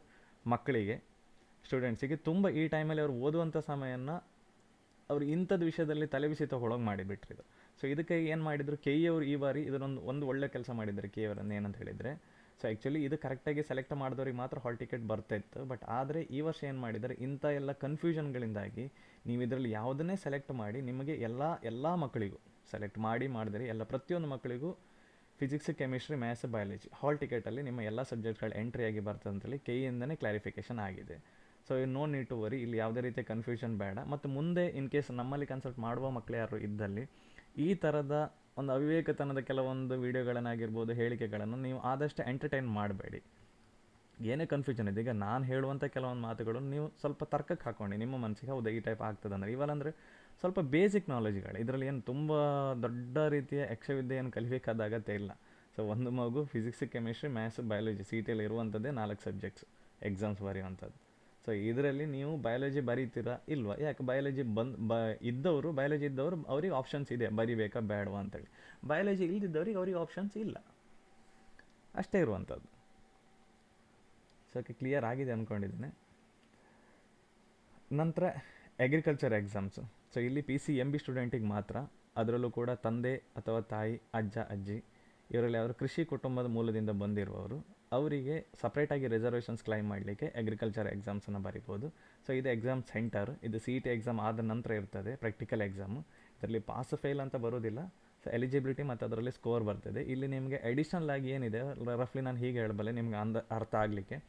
ಮಕ್ಕಳಿಗೆ, ಸ್ಟೂಡೆಂಟ್ಸಿಗೆ ತುಂಬ ಈ ಟೈಮಲ್ಲಿ ಅವ್ರು ಓದುವಂಥ ಸಮಯನ ಅವ್ರು ಇಂಥದ್ದು ವಿಷಯದಲ್ಲಿ ತಲೆಬಿಸಿ ತೊಗೊಳೋಗಿ ಮಾಡಿಬಿಟ್ರಿದ್ರು. ಸೊ ಇದಕ್ಕೆ ಏನು ಮಾಡಿದರು, KE ಅವರು ಈ ಬಾರಿ ಇದನ್ನೊಂದು ಒಳ್ಳೆ ಕೆಲಸ ಮಾಡಿದ್ದಾರೆ. KE ಅವರನ್ನು ಏನಂತ ಹೇಳಿದರೆ, ಸೊ ಆ್ಯಕ್ಚುಲಿ ಇದು ಕರೆಕ್ಟಾಗಿ ಸೆಲೆಕ್ಟ್ ಮಾಡಿದವ್ರಿಗೆ ಮಾತ್ರ ಹಾಲ್ ಟಿಕೆಟ್ ಬರ್ತಾಯಿತ್ತು. ಬಟ್ ಆದರೆ ಈ ವರ್ಷ ಏನು ಮಾಡಿದ್ದಾರೆ, ಇಂಥ ಎಲ್ಲ ಕನ್ಫ್ಯೂಷನ್ಗಳಿಂದಾಗಿ ನೀವು ಇದರಲ್ಲಿ ಯಾವುದನ್ನೇ ಸೆಲೆಕ್ಟ್ ಮಾಡಿ, ನಿಮಗೆ ಎಲ್ಲ ಮಕ್ಕಳಿಗೂ ಸೆಲೆಕ್ಟ್ ಮಾಡಿದರೆ ಪ್ರತಿಯೊಂದು ಮಕ್ಕಳಿಗೂ physics, chemistry, maths, biology hall ಟಿಕೆಟಲ್ಲಿ ನಿಮ್ಮ ಎಲ್ಲ ಸಬ್ಜೆಕ್ಟ್ಗಳು ಎಂಟ್ರಿಯಾಗಿ ಬರ್ತದೆ ಅಂತೇಳಿ KEಯಿಂದನೇ ಕ್ಲಾರಿಫಿಕೇಷನ್ ಆಗಿದೆ. So no need to worry, ಇಲ್ಲಿ ಯಾವುದೇ ರೀತಿಯ ಕನ್ಫ್ಯೂಷನ್ ಬೇಡ. ಮತ್ತು ಮುಂದೆ ಇನ್ ಕೇಸ್ ನಮ್ಮಲ್ಲಿ ಕನ್ಸಲ್ಟ್ ಮಾಡುವ ಮಕ್ಕಳು ಯಾರು ಇದ್ದಲ್ಲಿ, ಈ ಥರದ ಒಂದು ಅವಿವೇಕತನದ ಕೆಲವೊಂದು ವೀಡಿಯೋಗಳನ್ನಾಗಿರ್ಬೋದು, ಹೇಳಿಕೆಗಳನ್ನು ನೀವು ಆದಷ್ಟು ಎಂಟರ್ಟೈನ್ ಮಾಡಬೇಡಿ. ಏನೇ ಕನ್ಫ್ಯೂಷನ್ ಇದೆ, ಈಗ ನಾನು ಹೇಳುವಂಥ ಕೆಲವೊಂದು ಮಾತುಗಳನ್ನು ನೀವು ಸ್ವಲ್ಪ ತರ್ಕಕ್ಕೆ ಹಾಕ್ಕೊಂಡು ನಿಮ್ಮ ಮನಸ್ಸಿಗೆ ಹೌದಾ ಈ ಟೈಪ್ ಆಗ್ತದೆ ಅಂದರೆ, ಇವಾಗಂದರೆ ಸ್ವಲ್ಪ ಬೇಸಿಕ್ ನಾಲೆಜ್ಗಳು. ಇದರಲ್ಲಿ ಏನು ತುಂಬ ದೊಡ್ಡ ರೀತಿಯ ಯಕ್ಷವಿದ್ಯೆ ಏನು ಕಲಿಬೇಕಾದ ಅಗತ್ಯ ಇಲ್ಲ. ಸೊ ಒಂದು ಮಗು ಫಿಸಿಕ್ಸ್, ಕೆಮಿಸ್ಟ್ರಿ, ಮ್ಯಾಥ್ಸ್, ಬಯಾಲಜಿ ಸಿ ಟಿಯಲ್ಲಿ ಇರುವಂಥದ್ದೇ 4 ಸಬ್ಜೆಕ್ಟ್ಸ್ ಎಕ್ಸಾಮ್ಸ್ ಬರೆಯುವಂಥದ್ದು. ಸೊ ಇದರಲ್ಲಿ ನೀವು ಬಯಾಲಜಿ ಬರೀತೀರಾ ಇಲ್ವಾ? ಯಾಕೆ ಬಯಾಲಜಿ ಬಯಾಲಜಿ ಇದ್ದವರು ಅವ್ರಿಗೆ ಆಪ್ಷನ್ಸ್ ಇದೆ, ಬರಿಬೇಕಾ ಬೇಡವಾ ಅಂತೇಳಿ. ಬಯಾಲಜಿ ಇಲ್ದಿದ್ದವ್ರಿಗೆ ಅವ್ರಿಗೆ ಆಪ್ಷನ್ಸ್ ಇಲ್ಲ, ಅಷ್ಟೇ ಇರುವಂಥದ್ದು. ಸೊ ಕ್ಲಿಯರ್ ಆಗಿದೆ ಅಂದ್ಕೊಂಡಿದ್ದೇನೆ. ನಂತರ ಅಗ್ರಿಕಲ್ಚರ್ ಎಕ್ಸಾಮ್ಸು. ಸೊ ಇಲ್ಲಿ PCMB ಸ್ಟೂಡೆಂಟಿಗೆ ಮಾತ್ರ, ಅದರಲ್ಲೂ ಕೂಡ ತಂದೆ ಅಥವಾ ತಾಯಿ, ಅಜ್ಜ ಅಜ್ಜಿ ಇವರಲ್ಲಿ ಯಾರು ಕೃಷಿ ಕುಟುಂಬದ ಮೂಲದಿಂದ ಬಂದಿರುವವರು ಅವರಿಗೆ ಸಪ್ರೇಟಾಗಿ ರಿಸರ್ವೇಷನ್ಸ್ ಕ್ಲೈಮ್ ಮಾಡಲಿಕ್ಕೆ ಅಗ್ರಿಕಲ್ಚರ್ ಎಕ್ಸಾಮ್ಸನ್ನು ಬರಿಬೋದು. ಸೊ ಇದು ಎಕ್ಸಾಮ್ ಸೆಂಟರ್, ಇದು CET ಎಕ್ಸಾಮ್ ಆದ ನಂತರ ಇರ್ತದೆ ಪ್ರಾಕ್ಟಿಕಲ್ ಎಕ್ಸಾಮು. ಇದರಲ್ಲಿ ಪಾಸ್ ಫೇಲ್ ಅಂತ ಬರೋದಿಲ್ಲ. ಸೊ ಎಲಿಜಿಬಿಲಿಟಿ ಮತ್ತು ಅದರಲ್ಲಿ ಸ್ಕೋರ್ ಬರ್ತದೆ. ಇಲ್ಲಿ ನಿಮಗೆ ಅಡಿಷ್ನಲ್ ಆಗಿ ಏನಿದೆ ರಫ್ಲಿ ನಾನು ಹೀಗೆ ಹೇಳಬಲ್ಲೆ ನಿಮ್ಗೆ ಅರ್ಥ ಆಗಲಿಕ್ಕೆ.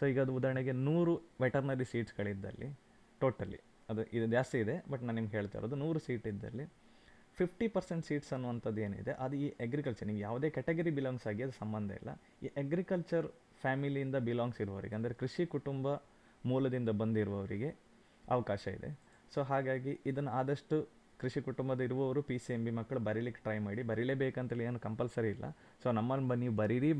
ಸೊ ಈಗ ಅದು ಉದಾಹರಣೆಗೆ 100 ವೆಟರ್ನರಿ ಸೀಟ್ಸ್ಗಳಿದ್ದಲ್ಲಿ ಟೋಟಲಿ, ಇದು ಜಾಸ್ತಿ ಇದೆ ಬಟ್ ನಾನು ನಿಮ್ಗೆ ಹೇಳ್ತಾ ಇರೋದು 100 ಸೀಟ್ ಇದ್ದಲ್ಲಿ 50% ಸೀಟ್ಸ್ ಅನ್ನುವಂಥದ್ದು ಏನಿದೆ ಅದು ಈ ಅಗ್ರಿಕಲ್ಚರ್, ನಿಮ್ಗೆ ಯಾವುದೇ ಕ್ಯಾಟಗರಿ ಬಿಲಾಂಗ್ಸ್ ಆಗಿ ಅದು ಸಂಬಂಧ ಇಲ್ಲ, ಈ ಅಗ್ರಿಕಲ್ಚರ್ ಫ್ಯಾಮಿಲಿಯಿಂದ ಬಿಲಾಂಗ್ಸ್ ಇರುವವರಿಗೆ, ಅಂದರೆ ಕೃಷಿ ಕುಟುಂಬ ಮೂಲದಿಂದ ಬಂದಿರುವವರಿಗೆ ಅವಕಾಶ ಇದೆ. ಸೊ ಹಾಗಾಗಿ ಇದನ್ನು ಆದಷ್ಟು ಕೃಷಿ ಕುಟುಂಬದ ಇರುವವರು PCMB ಮಕ್ಕಳು ಬರೀಲಿಕ್ಕೆ ಟ್ರೈ ಮಾಡಿ. ಬರೀಲೇಬೇಕಂತೇಳಿ ಏನು ಕಂಪಲ್ಸರಿ ಇಲ್ಲ. ಸೊ ನಮ್ಮಲ್ಲಿ ನೀವು ಬರೀರಿ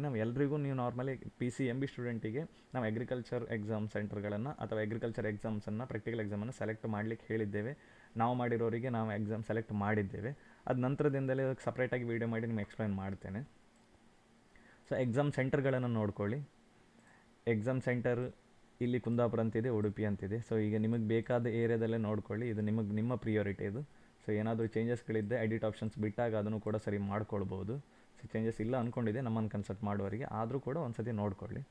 ನಾವು ಎಲ್ರಿಗೂ, ನೀವು ನಾರ್ಮಲಿ PCMB ಸ್ಟೂಡೆಂಟಿಗೆ ನಾವು ಅಗ್ರಿಕಲ್ಚರ್ ಎಕ್ಸಾಮ್ ಸೆಂಟರ್ಗಳನ್ನು ಅಥವಾ ಅಗ್ರಿಕಲ್ಚರ್ ಎಕ್ಸಾಮ್ಸನ್ನು, ಪ್ರಾಕ್ಟಿಕಲ್ ಎಕ್ಸಾಮನ್ನು ಸೆಲೆಕ್ಟ್ ಮಾಡಲಿಕ್ಕೆ ಹೇಳಿದ್ದೇವೆ. ನಾವು ಮಾಡಿರೋರಿಗೆ ನಾವು ಎಕ್ಸಾಮ್ ಸೆಲೆಕ್ಟ್ ಮಾಡಿದ್ದೇವೆ. ಅದು ನಂತರದಿಂದಲೇ ಅದಕ್ಕೆ ಸಪ್ರೇಟಾಗಿ ವೀಡಿಯೋ ಮಾಡಿ ನಿಮ್ಗೆ ಎಕ್ಸ್ಪ್ಲೈನ್ ಮಾಡ್ತೇನೆ. ಸೊ ಎಕ್ಸಾಮ್ ಸೆಂಟರ್ಗಳನ್ನು ನೋಡ್ಕೊಳ್ಳಿ. ಎಕ್ಸಾಮ್ ಸೆಂಟರ್ ಇಲ್ಲಿ ಕುಂದಾಪುರ ಅಂತಿದೆ, ಉಡುಪಿ ಅಂತಿದೆ. ಸೊ ಈಗ ನಿಮಗೆ ಬೇಕಾದ ಏರಿಯಾದಲ್ಲೇ ನೋಡ್ಕೊಳ್ಳಿ, ಇದು ನಿಮ್ಮ ಪ್ರಿಯಾರಿಟಿ ಇದು. ಸೊ ಏನಾದರೂ ಚೇಂಜಸ್ಗಳಿದ್ದೆ ಎಡಿಟ್ ಆಪ್ಷನ್ಸ್ ಬಿಟ್ಟಾಗ ಅದನ್ನು ಕೂಡ ಸರಿ ಮಾಡ್ಕೊಳ್ಬೋದು. ಸೊ ಚೇಂಜಸ್ ಇಲ್ಲ ಅಂದ್ಕೊಂಡಿದೆ ನಮ್ಮನ್ನು ಕನ್ಸಲ್ಟ್ ಮಾಡುವವರಿಗೆ, ಆದರೂ ಕೂಡ ಒಂದು ಸತಿ ನೋಡ್ಕೊಳ್ಳಿ.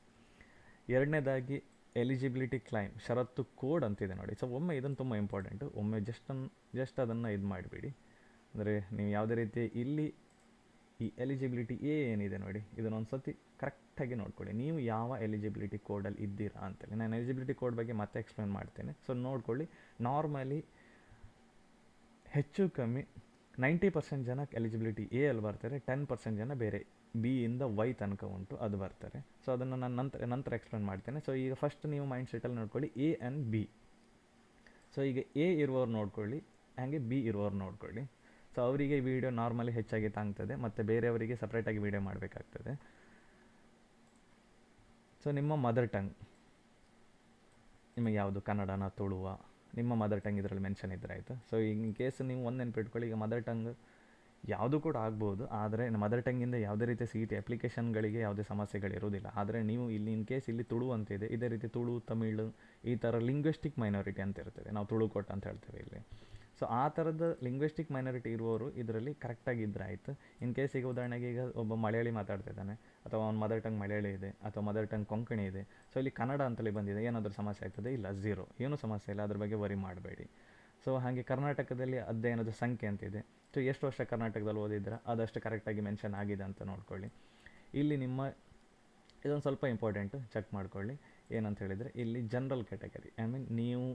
ಎರಡನೇದಾಗಿ ಎಲಿಜಿಬಿಲಿಟಿ ಕ್ಲೈಮ್, ಷರತ್ತು ಕೋಡ್ ಅಂತಿದೆ ನೋಡಿ. ಸೊ ಒಮ್ಮೆ ಇದನ್ನು ತುಂಬ ಇಂಪಾರ್ಟೆಂಟು, ಒಮ್ಮೆ ಜಸ್ಟ್ ಅದನ್ನು ಇದು ಮಾಡಿಬಿಡಿ. ಅಂದರೆ ನೀವು ಯಾವುದೇ ರೀತಿ ಇಲ್ಲಿ ಈ ಎಲಿಜಿಬಿಲಿಟಿ ಏನಿದೆ ನೋಡಿ, ಇದನ್ನೊಂದು ಸತಿ ಕರೆಕ್ಟಾಗಿ ನೋಡ್ಕೊಳ್ಳಿ, ನೀವು ಯಾವ ಎಲಿಜಿಬಿಲಿಟಿ ಕೋಡಲ್ಲಿ ಇದ್ದೀರಾ ಅಂತೇಳಿ. ನಾನು ಎಲಿಜಿಬಿಲಿಟಿ ಕೋಡ್ ಬಗ್ಗೆ ಮತ್ತೆ ಎಕ್ಸ್ಪ್ಲೇನ್ ಮಾಡ್ತೇನೆ. ಸೊ ನೋಡ್ಕೊಳ್ಳಿ, ನಾರ್ಮಲಿ ಹೆಚ್ಚು ಕಮ್ಮಿ 90% ಜನ ಎಲಿಜಿಬಿಲಿಟಿ ಅಲ್ಲಿ ಬರ್ತಾರೆ, 10% ಜನ ಬೇರೆ B ಇಂದ Y ತನಕ ಉಂಟು, ಅದು ಬರ್ತಾರೆ. ಸೊ ಅದನ್ನು ನಾನು ನಂತರ ಎಕ್ಸ್ಪ್ಲೇನ್ ಮಾಡ್ತೇನೆ. ಸೊ ಈಗ ಫಸ್ಟ್ ನೀವು ಮೈಂಡ್ ಸೆಟ್ಟಲ್ಲಿ ನೋಡ್ಕೊಳ್ಳಿ A ಆ್ಯಂಡ್ B. ಸೊ ಈಗ A ಇರುವವ್ರು ನೋಡ್ಕೊಳ್ಳಿ, ಹಾಗೆ B ಇರುವವ್ರು ನೋಡ್ಕೊಳ್ಳಿ. ಸೊ ಅವರಿಗೆ ವೀಡಿಯೋ ನಾರ್ಮಲಿ ಹೆಚ್ಚಾಗಿ ತಾಗ್ತದೆ, ಮತ್ತು ಬೇರೆಯವರಿಗೆ ಸಪ್ರೇಟಾಗಿ ವೀಡಿಯೋ ಮಾಡಬೇಕಾಗ್ತದೆ. ಸೊ ನಿಮ್ಮ ಮದರ್ ಟಂಗ್ ನಿಮಗೆ ಯಾವುದು, ಕನ್ನಡನ, ತುಳುವ, ನಿಮ್ಮ ಮದರ್ ಟಂಗ್ ಇದರಲ್ಲಿ ಮೆನ್ಷನ್ ಇದ್ರೆ ಆಯಿತು. ಸೊ ಇನ್ ಕೇಸ್ ನೀವು ಒಂದು ನೆನಪಿಟ್ಕೊಳ್ಳಿ, ಈಗ ಮದರ್ ಟಂಗ್ ಯಾವುದು ಕೂಡ ಆಗ್ಬೋದು, ಆದರೆ ಮದರ್ ಟಂಗಿಂದ ಯಾವುದೇ ರೀತಿಯ CET ಅಪ್ಲಿಕೇಶನ್ಗಳಿಗೆ ಯಾವುದೇ ಸಮಸ್ಯೆಗಳಿರೋದಿಲ್ಲ. ಆದರೆ ನೀವು ಇಲ್ಲಿ ಇನ್ ಕೇಸ್ ಇಲ್ಲಿ ತುಳು ಅಂತಿದೆ, ಇದೇ ರೀತಿ ತುಳು, ತಮಿಳು ಈ ಥರ ಲಿಂಗ್ವಿಸ್ಟಿಕ್ ಮೈನಾರಿಟಿ ಅಂತ ಇರ್ತದೆ, ನಾವು ತುಳು ಕೊಟ್ಟು ಅಂತ ಹೇಳ್ತೇವೆ ಇಲ್ಲಿ. ಸೊ ಆ ಥರದ ಲಿಂಗ್ವಿಸ್ಟಿಕ್ ಮೈನಾರಿಟಿ ಇರುವವರು ಇದರಲ್ಲಿ ಕರೆಕ್ಟಾಗಿ ಇದ್ರೆ ಆಯಿತು. ಇನ್ ಕೇಸ್ ಈಗ ಉದಾಹರಣೆಗೆ ಈಗ ಒಬ್ಬ ಮಲಯಾಳಿ ಮಾತಾಡ್ತಿದ್ದಾನೆ, ಅಥವಾ ಅವ್ನ ಮದರ್ ಟಂಗ್ ಮಲಯಾಳಿ ಇದೆ, ಅಥವಾ ಮದರ್ ಟಂಗ್ ಕೊಂಕಣಿ ಇದೆ. ಸೊ ಇಲ್ಲಿ ಕನ್ನಡ ಅಂತಲೇ ಬಂದಿದೆ, ಏನಾದರೂ ಸಮಸ್ಯೆ ಆಗ್ತದೆ? ಇಲ್ಲ, ಝೀರೋ, ಏನೂ ಸಮಸ್ಯೆ ಇಲ್ಲ, ಅದ್ರ ಬಗ್ಗೆ ವರಿ ಮಾಡಬೇಡಿ. ಸೊ ಹಾಗೆ ಕರ್ನಾಟಕದಲ್ಲಿ ಅಧ್ಯಯನದ ಸಂಖ್ಯೆ ಅಂತಿದೆ. ಸೊ ಎಷ್ಟು ವರ್ಷ ಕರ್ನಾಟಕದಲ್ಲಿ ಓದಿದ್ರೆ ಅದಷ್ಟು ಕರೆಕ್ಟಾಗಿ ಮೆನ್ಷನ್ ಆಗಿದೆ ಅಂತ ನೋಡ್ಕೊಳ್ಳಿ. ಇಲ್ಲಿ ಇದೊಂದು ಸ್ವಲ್ಪ ಇಂಪಾರ್ಟೆಂಟು, ಚೆಕ್ ಮಾಡ್ಕೊಳ್ಳಿ. ಏನಂತ ಹೇಳಿದರೆ ಇಲ್ಲಿ ಜನರಲ್ ಕ್ಯಾಟಗರಿ, ನೀವು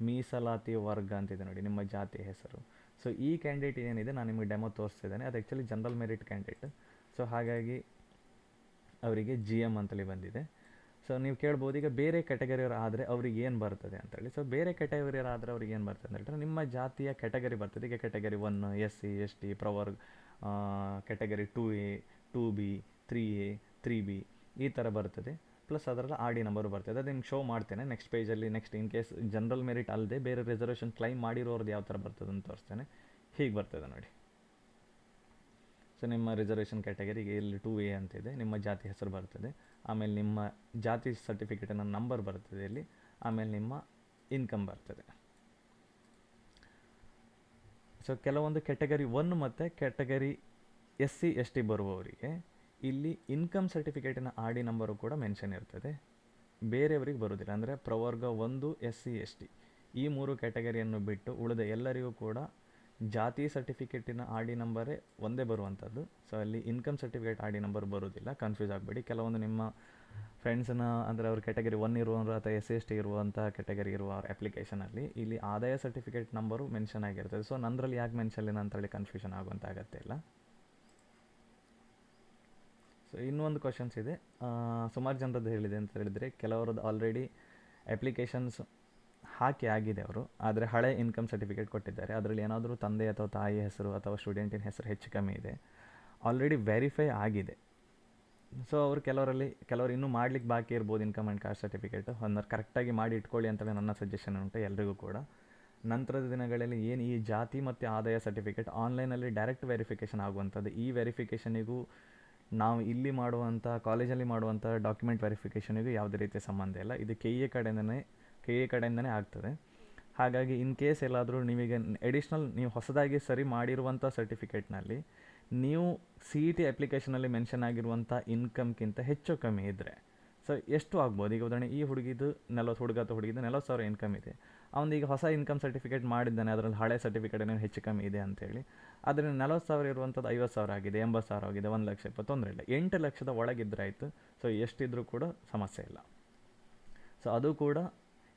ಮೀಸಲಾತಿ ವರ್ಗ ಅಂತಿದೆ ನೋಡಿ, ನಿಮ್ಮ ಜಾತಿ ಹೆಸರು. ಸೊ ಈ ಕ್ಯಾಂಡಿಡೇಟ್ ಏನಿದೆ, ನಾನು ನಿಮಗೆ ಡೆಮೋ ತೋರಿಸ್ತಿದ್ದೇನೆ, ಅದು actually general merit candidate. So ಹಾಗಾಗಿ ಅವರಿಗೆ GM ಅಂತಲೇ ಬಂದಿದೆ. ಸೊ ನೀವು ಕೇಳ್ಬೋದು, ಈಗ ಬೇರೆ ಕ್ಯಾಟಗರಿಯವರು ಆದರೆ ಅವ್ರಿಗೆ ಏನು ಬರ್ತದೆ ಅಂತೇಳಿ. ಸೊ ಬೇರೆ ಕ್ಯಾಟಗರಿಯವರು ಆದರೆ ಅವ್ರಿಗೆ ಏನು ಬರ್ತದೆ ಅಂತ ಹೇಳಿದ್ರೆ, ನಿಮ್ಮ ಜಾತಿಯ ಕ್ಯಾಟಗರಿ ಬರ್ತದೆ. ಈಗ ಕ್ಯಾಟಗರಿ 1 SC ST ಪ್ರವರ್ಗ, category 2A 2B 3A 3B ಈ ಥರ ಬರ್ತದೆ. ಪ್ಲಸ್ ಅದರಲ್ಲಿ RD ನಂಬರು ಬರ್ತದೆ. ಅದು ನಿಮ್ಗೆ ಶೋ ಮಾಡ್ತೇನೆ ನೆಕ್ಸ್ಟ್ ಪೇಜಲ್ಲಿ. Next in case general merit ಅಲ್ಲದೆ ಬೇರೆ ರಿಸರ್ವೇಷನ್ ಕ್ಲೈಮ್ ಮಾಡಿರೋರ್ದು ಯಾವ ಥರ ಬರ್ತದೆ ಅಂತ ತೋರಿಸ್ತೇನೆ. ಹೀಗೆ ಬರ್ತದೆ ನೋಡಿ. ಸೊ ನಿಮ್ಮ ರಿಸರ್ವೇಷನ್ ಕ್ಯಾಟಗರಿಗೆ ಇಲ್ಲಿ 2A ಅಂತಿದೆ, ನಿಮ್ಮ ಜಾತಿ ಹೆಸರು ಬರ್ತದೆ, ಆಮೇಲೆ ನಿಮ್ಮ ಜಾತಿ ಸರ್ಟಿಫಿಕೇಟಿನ ನಂಬರ್ ಬರ್ತದೆ ಇಲ್ಲಿ, ಆಮೇಲೆ ನಿಮ್ಮ ಇನ್ಕಮ್ ಬರ್ತದೆ. ಸೊ ಕೆಲವೊಂದು ಕ್ಯಾಟಗರಿ 1 ಮತ್ತು ಕ್ಯಾಟಗರಿ SC ST ಬರುವವರಿಗೆ ಇಲ್ಲಿ ಇನ್ಕಮ್ ಸರ್ಟಿಫಿಕೇಟಿನ RD ನಂಬರು ಕೂಡ ಮೆನ್ಷನ್ ಇರ್ತದೆ, ಬೇರೆಯವರಿಗೆ ಬರೋದಿಲ್ಲ. ಅಂದರೆ ಪ್ರವರ್ಗ 1 SC ST ಈ 3 ಕ್ಯಾಟಗರಿಯನ್ನು ಬಿಟ್ಟು ಉಳಿದ ಎಲ್ಲರಿಗೂ ಕೂಡ ಜಾತಿ ಸರ್ಟಿಫಿಕೇಟಿನ RD ನಂಬರೇ ಒಂದೇ ಬರುವಂಥದ್ದು. ಸೊ ಅಲ್ಲಿ ಇನ್ಕಮ್ ಸರ್ಟಿಫಿಕೇಟ್ RD ನಂಬರ್ ಬರೋದಿಲ್ಲ, ಕನ್ಫ್ಯೂಸ್ ಆಗಬೇಡಿ. ಕೆಲವೊಂದು ನಿಮ್ಮ ಫ್ರೆಂಡ್ಸನ್ನ, ಅಂದರೆ ಅವ್ರ ಕ್ಯಾಟಗರಿ 1 ಇರುವವರು ಅಥವಾ SC ST ಇರುವಂಥ ಕ್ಯಾಟಗರಿ ಇರುವ ಅಪ್ಲಿಕೇಶನಲ್ಲಿ ಇಲ್ಲಿ ಆದಾಯ ಸರ್ಟಿಫಿಕೇಟ್ ನಂಬರು ಮೆನ್ಷನ್ ಆಗಿರ್ತದೆ. ಸೊ ನಂದರಲ್ಲಿ ಯಾಕೆ ಮೆನ್ಷನ್ ಇಲ್ಲ ಅಂತೇಳಿ ಕನ್ಫ್ಯೂಷನ್ ಆಗುವಂಥ ಅಗತ್ಯ ಇಲ್ಲ. ಸೊ ಇನ್ನೊಂದು ಕ್ವಶನ್ಸ್ ಇದೆ, ಸುಮಾರು ಜನರದ್ದು ಹೇಳಿದೆ ಅಂತ ಹೇಳಿದರೆ, ಕೆಲವರದ್ದು ಆಲ್ರೆಡಿ ಅಪ್ಲಿಕೇಶನ್ಸ್ ಹಾಕಿ ಆಗಿದೆ ಅವರು, ಆದರೆ ಹಳೆ ಇನ್ಕಮ್ ಸರ್ಟಿಫಿಕೇಟ್ ಕೊಟ್ಟಿದ್ದಾರೆ. ಅದರಲ್ಲಿ ಏನಾದರೂ ತಂದೆ ಅಥವಾ ತಾಯಿ ಹೆಸರು ಅಥವಾ ಸ್ಟೂಡೆಂಟಿನ ಹೆಸರು ಹೆಚ್ಚು ಕಮ್ಮಿ ಇದೆ, ಆಲ್ರೆಡಿ ವೆರಿಫೈ ಆಗಿದೆ. ಸೊ ಅವರು ಕೆಲವರು ಇನ್ನೂ ಮಾಡ್ಲಿಕ್ಕೆ ಬಾಕಿ ಇರ್ಬೋದು ಇನ್ಕಮ್ ಆ್ಯಂಡ್ ಕಾಸ್ಟ್ ಸರ್ಟಿಫಿಕೇಟ್. ಒಂದು ಕರೆಕ್ಟಾಗಿ ಮಾಡಿ ಇಟ್ಕೊಳ್ಳಿ ಅಂತಲೇ ನನ್ನ ಸಜೆಷನ್ ಉಂಟು ಎಲ್ರಿಗೂ ಕೂಡ. ನಂತರದ ದಿನಗಳಲ್ಲಿ ಏನು ಈ ಜಾತಿ ಮತ್ತು ಆದಾಯ ಸರ್ಟಿಫಿಕೇಟ್ ಆನ್ಲೈನಲ್ಲಿ ಡೈರೆಕ್ಟ್ ವೆರಿಫಿಕೇಷನ್ ಆಗುವಂಥದ್ದು, ಈ ವೆರಿಫಿಕೇಷನಿಗೂ ನಾವು ಇಲ್ಲಿ ಮಾಡುವಂಥ ಕಾಲೇಜಲ್ಲಿ ಮಾಡುವಂಥ ಡಾಕ್ಯುಮೆಂಟ್ ವೆರಿಫಿಕೇಷನಿಗೂ ಯಾವುದೇ ರೀತಿಯ ಸಂಬಂಧ ಇಲ್ಲ. ಇದು ಕೆ ಎ ಕಡೆಯಿಂದನೇ ಆಗ್ತದೆ. ಹಾಗಾಗಿ ಇನ್ ಕೇಸ್ ಎಲ್ಲಾದರೂ ನೀವೀಗ ಎಡಿಷ್ನಲ್ ನೀವು ಹೊಸದಾಗಿ ಸರಿ ಮಾಡಿರುವಂಥ ಸರ್ಟಿಫಿಕೇಟ್ನಲ್ಲಿ ನೀವು ಸಿ ಇ ಟಿ ಅಪ್ಲಿಕೇಶನಲ್ಲಿ ಮೆನ್ಷನ್ ಆಗಿರುವಂಥ ಇನ್ಕಮ್ಗಿಂತ ಹೆಚ್ಚು ಕಮ್ಮಿ ಇದ್ದರೆ, ಸೊ ಎಷ್ಟು ಆಗ್ಬೋದು? ಈಗ ಉದಾಹರಣೆ ಈ ಹುಡುಗಿದು 40,000 ಇನ್ಕಮ್ ಇದೆ, ಅವನು ಈಗ ಹೊಸ ಇನ್ಕಮ್ ಸರ್ಟಿಫಿಕೇಟ್ ಮಾಡಿದ್ದಾನೆ, ಅದರಲ್ಲಿ ಹಳೆ ಸರ್ಟಿಫಿಕೇಟ್ ಏನೋ ಹೆಚ್ಚು ಕಮ್ಮಿ ಇದೆ ಅಂತೇಳಿ. ಆದರೆ 40,000 ಇರುವಂಥದ್ದು 50,000 ಆಗಿದೆ, 80,000 ಆಗಿದೆ, 1,20,000 ತೊಂದರೆ ಇಲ್ಲ. 8 ಲಕ್ಷದ ಒಳಗಿದ್ರೆ ಆಯಿತು. ಸೊ ಎಷ್ಟಿದ್ರೂ ಕೂಡ ಸಮಸ್ಯೆ ಇಲ್ಲ. ಸೊ ಅದು ಕೂಡ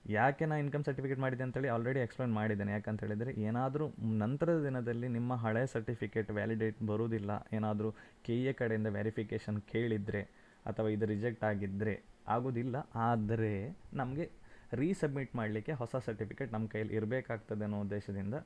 ಯಾಕೆ ನಾನು ಇನ್ಕಮ್ ಸರ್ಟಿಫಿಕೇಟ್ ಮಾಡಿದೆ ಅಂತೇಳಿ ಆಲ್ರೆಡಿ ಎಕ್ಸ್ಪ್ಲೇನ್ ಮಾಡಿದ್ದೇನೆ. ಯಾಕಂತ ಹೇಳಿದರೆ ಏನಾದರೂ ನಂತರದ ದಿನದಲ್ಲಿ ನಿಮ್ಮ ಹಳೆ ಸರ್ಟಿಫಿಕೇಟ್ ವ್ಯಾಲಿಡೇಟ್ ಬರೋದಿಲ್ಲ, ಏನಾದರೂ ಕೆ ಎ ಕಡೆಯಿಂದ ವೆರಿಫಿಕೇಷನ್ ಕೇಳಿದರೆ ಅಥವಾ ಇದು ರಿಜೆಕ್ಟ್ ಆಗಿದ್ದರೆ ಆಗೋದಿಲ್ಲ. ಆದರೆ ನಮಗೆ ರೀಸಬ್ಮಿಟ್ ಮಾಡಲಿಕ್ಕೆ ಹೊಸ ಸರ್ಟಿಫಿಕೇಟ್ ನಮ್ಮ ಕೈಯಲ್ಲಿ ಇರಬೇಕಾಗ್ತದೆ ಅನ್ನೋ ಉದ್ದೇಶದಿಂದ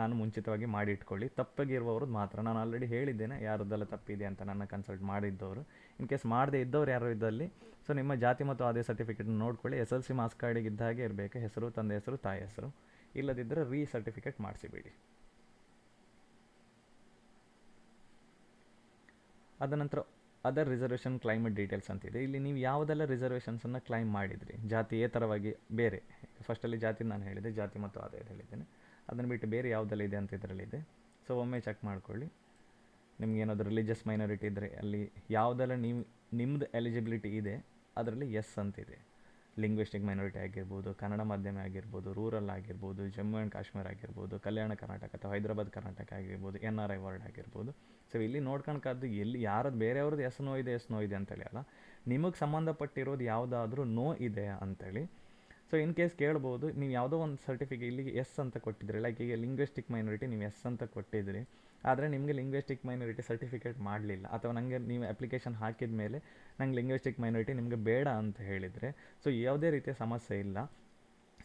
ನಾನು ಮುಂಚಿತವಾಗಿ ಮಾಡಿ ಇಟ್ಕೊಳ್ಳಿ. ತಪ್ಪಾಗಿರುವವರು ಮಾತ್ರ, ನಾನು ಆಲ್ರೆಡಿ ಹೇಳಿದ್ದೇನೆ ಯಾರದ್ದೆಲ್ಲ ತಪ್ಪಿದೆ ಅಂತ ನನ್ನ ಕನ್ಸಲ್ಟ್ ಮಾಡಿದ್ದವರು. ಇನ್ ಕೇಸ್ ಮಾಡದೇ ಇದ್ದವ್ರು ಯಾರು ಇದ್ದಲ್ಲಿ, ಸೊ ನಿಮ್ಮ ಜಾತಿ ಮತ್ತು ಆದಾಯ ಸರ್ಟಿಫಿಕೇಟ್ನ ನೋಡ್ಕೊಳ್ಳಿ. SLC ಮಾರ್ಕ್ಸ್ ಕಾರ್ಡಿಗೆ ಇದ್ದ ಹಾಗೆ ಇರಬೇಕು, ಹೆಸರು, ತಂದೆ ಹೆಸರು, ತಾಯಿ ಹೆಸರು. ಇಲ್ಲದಿದ್ದರೆ ಸರ್ಟಿಫಿಕೇಟ್ ಮಾಡಿಸಿಬಿಡಿ. ಅದ ನಂತರ ಅದರ್ ರಿಸರ್ವೇಷನ್ ಕ್ಲೈಮೇಟ್ ಡೀಟೇಲ್ಸ್ ಅಂತಿದೆ. ಇಲ್ಲಿ ನೀವು ಯಾವುದೆಲ್ಲ ರಿಸರ್ವೇಷನ್ಸನ್ನು ಕ್ಲೈಮ್ ಮಾಡಿದ್ರಿ ಜಾತಿಯೇತರವಾಗಿ ಬೇರೆ. ಫಸ್ಟಲ್ಲಿ ಜಾತಿ ನಾನು ಹೇಳಿದೆ, ಜಾತಿ ಮತ್ತು ಆದಾಯ ಹೇಳಿದ್ದೇನೆ. ಅದನ್ನು ಬಿಟ್ಟು ಬೇರೆ ಯಾವುದೆಲ್ಲ ಇದೆ ಅಂತ ಇದರಲ್ಲಿದೆ. ಸೊ ಒಮ್ಮೆ ಚೆಕ್ ಮಾಡ್ಕೊಳ್ಳಿ. ನಿಮ್ಗೇನಾದರೂ ರಿಲಿಜಿಯಸ್ ಮೈನಾರಿಟಿ ಇದ್ದರೆ ಅಲ್ಲಿ ಯಾವುದೆಲ್ಲ ನಿಮ್ಮದು ಎಲಿಜಿಬಿಲಿಟಿ ಇದೆ ಅದರಲ್ಲಿ ಎಸ್ ಅಂತಿದೆ. ಲಿಂಗ್ವಿಸ್ಟಿಕ್ ಮೈನಾರಿಟಿ ಆಗಿರ್ಬೋದು, ಕನ್ನಡ ಮಾಧ್ಯಮ ಆಗಿರ್ಬೋದು, ರೂರಲ್ ಆಗಿರ್ಬೋದು, ಜಮ್ಮು ಆ್ಯಂಡ್ ಕಾಶ್ಮೀರ ಆಗಿರ್ಬೋದು, ಕಲ್ಯಾಣ ಕರ್ನಾಟಕ ಅಥವಾ ಹೈದರಾಬಾದ್ ಕರ್ನಾಟಕ ಆಗಿರ್ಬೋದು, NRI ವರ್ಡ್ ಆಗಿರ್ಬೋದು. ಸೊ ಇಲ್ಲಿ ನೋಡ್ಕೊಳಕ್ಕಾದ್ದು ಎಲ್ಲಿ ಯಾರದ್ದು ಬೇರೆಯವ್ರದ್ದು ಎಸ್ ನೋ ಇದೆ ಅಂತೇಳಿ ಅಲ್ಲ, ನಿಮಗೆ ಸಂಬಂಧಪಟ್ಟಿರೋದು ಯಾವುದಾದ್ರೂ ನೋ ಇದೆ ಅಂತೇಳಿ. ಸೊ ಇನ್ ಕೇಸ್ ಕೇಳ್ಬೋದು, ನೀವು ಯಾವುದೋ ಒಂದು ಸರ್ಟಿಫಿಕೇಟ್ ಇಲ್ಲಿಗೆ ಎಸ್ ಅಂತ ಕೊಟ್ಟಿದ್ರಿ, ಲೈಕ್ ಈಗ ಲಿಂಗ್ವಿಸ್ಟಿಕ್ ಮೈನಾರಿಟಿ ನೀವು ಎಸ್ ಅಂತ ಕೊಟ್ಟಿದ್ರಿ, ಆದರೆ ನಿಮಗೆ ಲಿಂಗ್ವಿಸ್ಟಿಕ್ ಮೈನಾರಿಟಿ ಸರ್ಟಿಫಿಕೇಟ್ ಮಾಡಲಿಲ್ಲ, ಅಥವಾ ನನಗೆ ನೀವು ಅಪ್ಲಿಕೇಶನ್ ಹಾಕಿದ ಮೇಲೆ ನಂಗೆ ಲಿಂಗ್ವಿಸ್ಟಿಕ್ ಮೈನಾರಿಟಿ ನಿಮಗೆ ಬೇಡ ಅಂತ ಹೇಳಿದರೆ, ಸೊ ಯಾವುದೇ ರೀತಿಯ ಸಮಸ್ಯೆ ಇಲ್ಲ.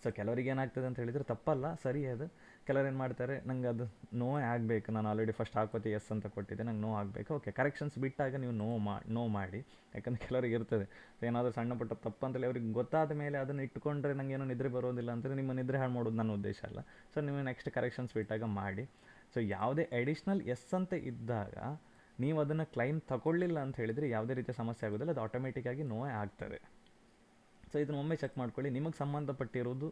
ಸೊ ಕೆಲವರಿಗೆ ಏನಾಗ್ತದೆ ಅಂತ ಹೇಳಿದರೆ ತಪ್ಪಲ್ಲ, ಸರಿ ಅದು. ಕೆಲವ್ರು ಏನು ಮಾಡ್ತಾರೆ, ನಂಗೆ ಅದು ನೋ ಆಗಬೇಕು, ನಾನು ಆಲ್ರೆಡಿ ಫಸ್ಟ್ ಹಾಕೋತಿ ಎಸ್ ಅಂತ ಕೊಟ್ಟಿದ್ದೆ, ನಂಗೆ ನೋ ಆಗಬೇಕು. ಓಕೆ, ಕರೆಕ್ಷನ್ಸ್ ಬಿಟ್ಟಾಗ ನೀವು ನೋ ಮಾಡಿ. ಯಾಕಂದರೆ ಕೆಲವರಿಗೆ ಇರ್ತದೆ ಏನಾದರೂ ಸಣ್ಣ ಪುಟ್ಟ ತಪ್ಪು ಅಂತೇಳಿ ಅವ್ರಿಗೆ ಗೊತ್ತಾದ ಮೇಲೆ ಅದನ್ನು ಇಟ್ಕೊಂಡ್ರೆ ನಂಗೆ ಏನೋ ನಿದ್ರೆ ಬರೋದಿಲ್ಲ ಅಂತೇಳಿ ನಿಮ್ಮ ನಿದ್ರೆ ಹಾಳು ಮಾಡೋದು ನನ್ನ ಉದ್ದೇಶ ಅಲ್ಲ. ಸೊ ನೀವು ನೆಕ್ಸ್ಟ್ ಕರೆಕ್ಷನ್ಸ್ ಬಿಟ್ಟಾಗ ಮಾಡಿ. ಸೊ ಯಾವುದೇ ಅಡಿಷ್ನಲ್ ಎಸ್ ಅಂತ ಇದ್ದಾಗ ನೀವು ಅದನ್ನು ಕ್ಲೈಮ್ ತಗೊಳ್ಳಿಲ್ಲ ಅಂತ ಹೇಳಿದರೆ ಯಾವುದೇ ರೀತಿಯ ಸಮಸ್ಯೆ ಆಗೋದಿಲ್ಲ, ಅದು ಆಟೋಮೆಟಿಕ್ಕಾಗಿ ನೋ ಆಗ್ತದೆ. ಸೊ ಇದನ್ನು ಒಮ್ಮೆ ಚೆಕ್ ಮಾಡ್ಕೊಳ್ಳಿ. ನಿಮಗೆ ಸಂಬಂಧಪಟ್ಟಿರೋದು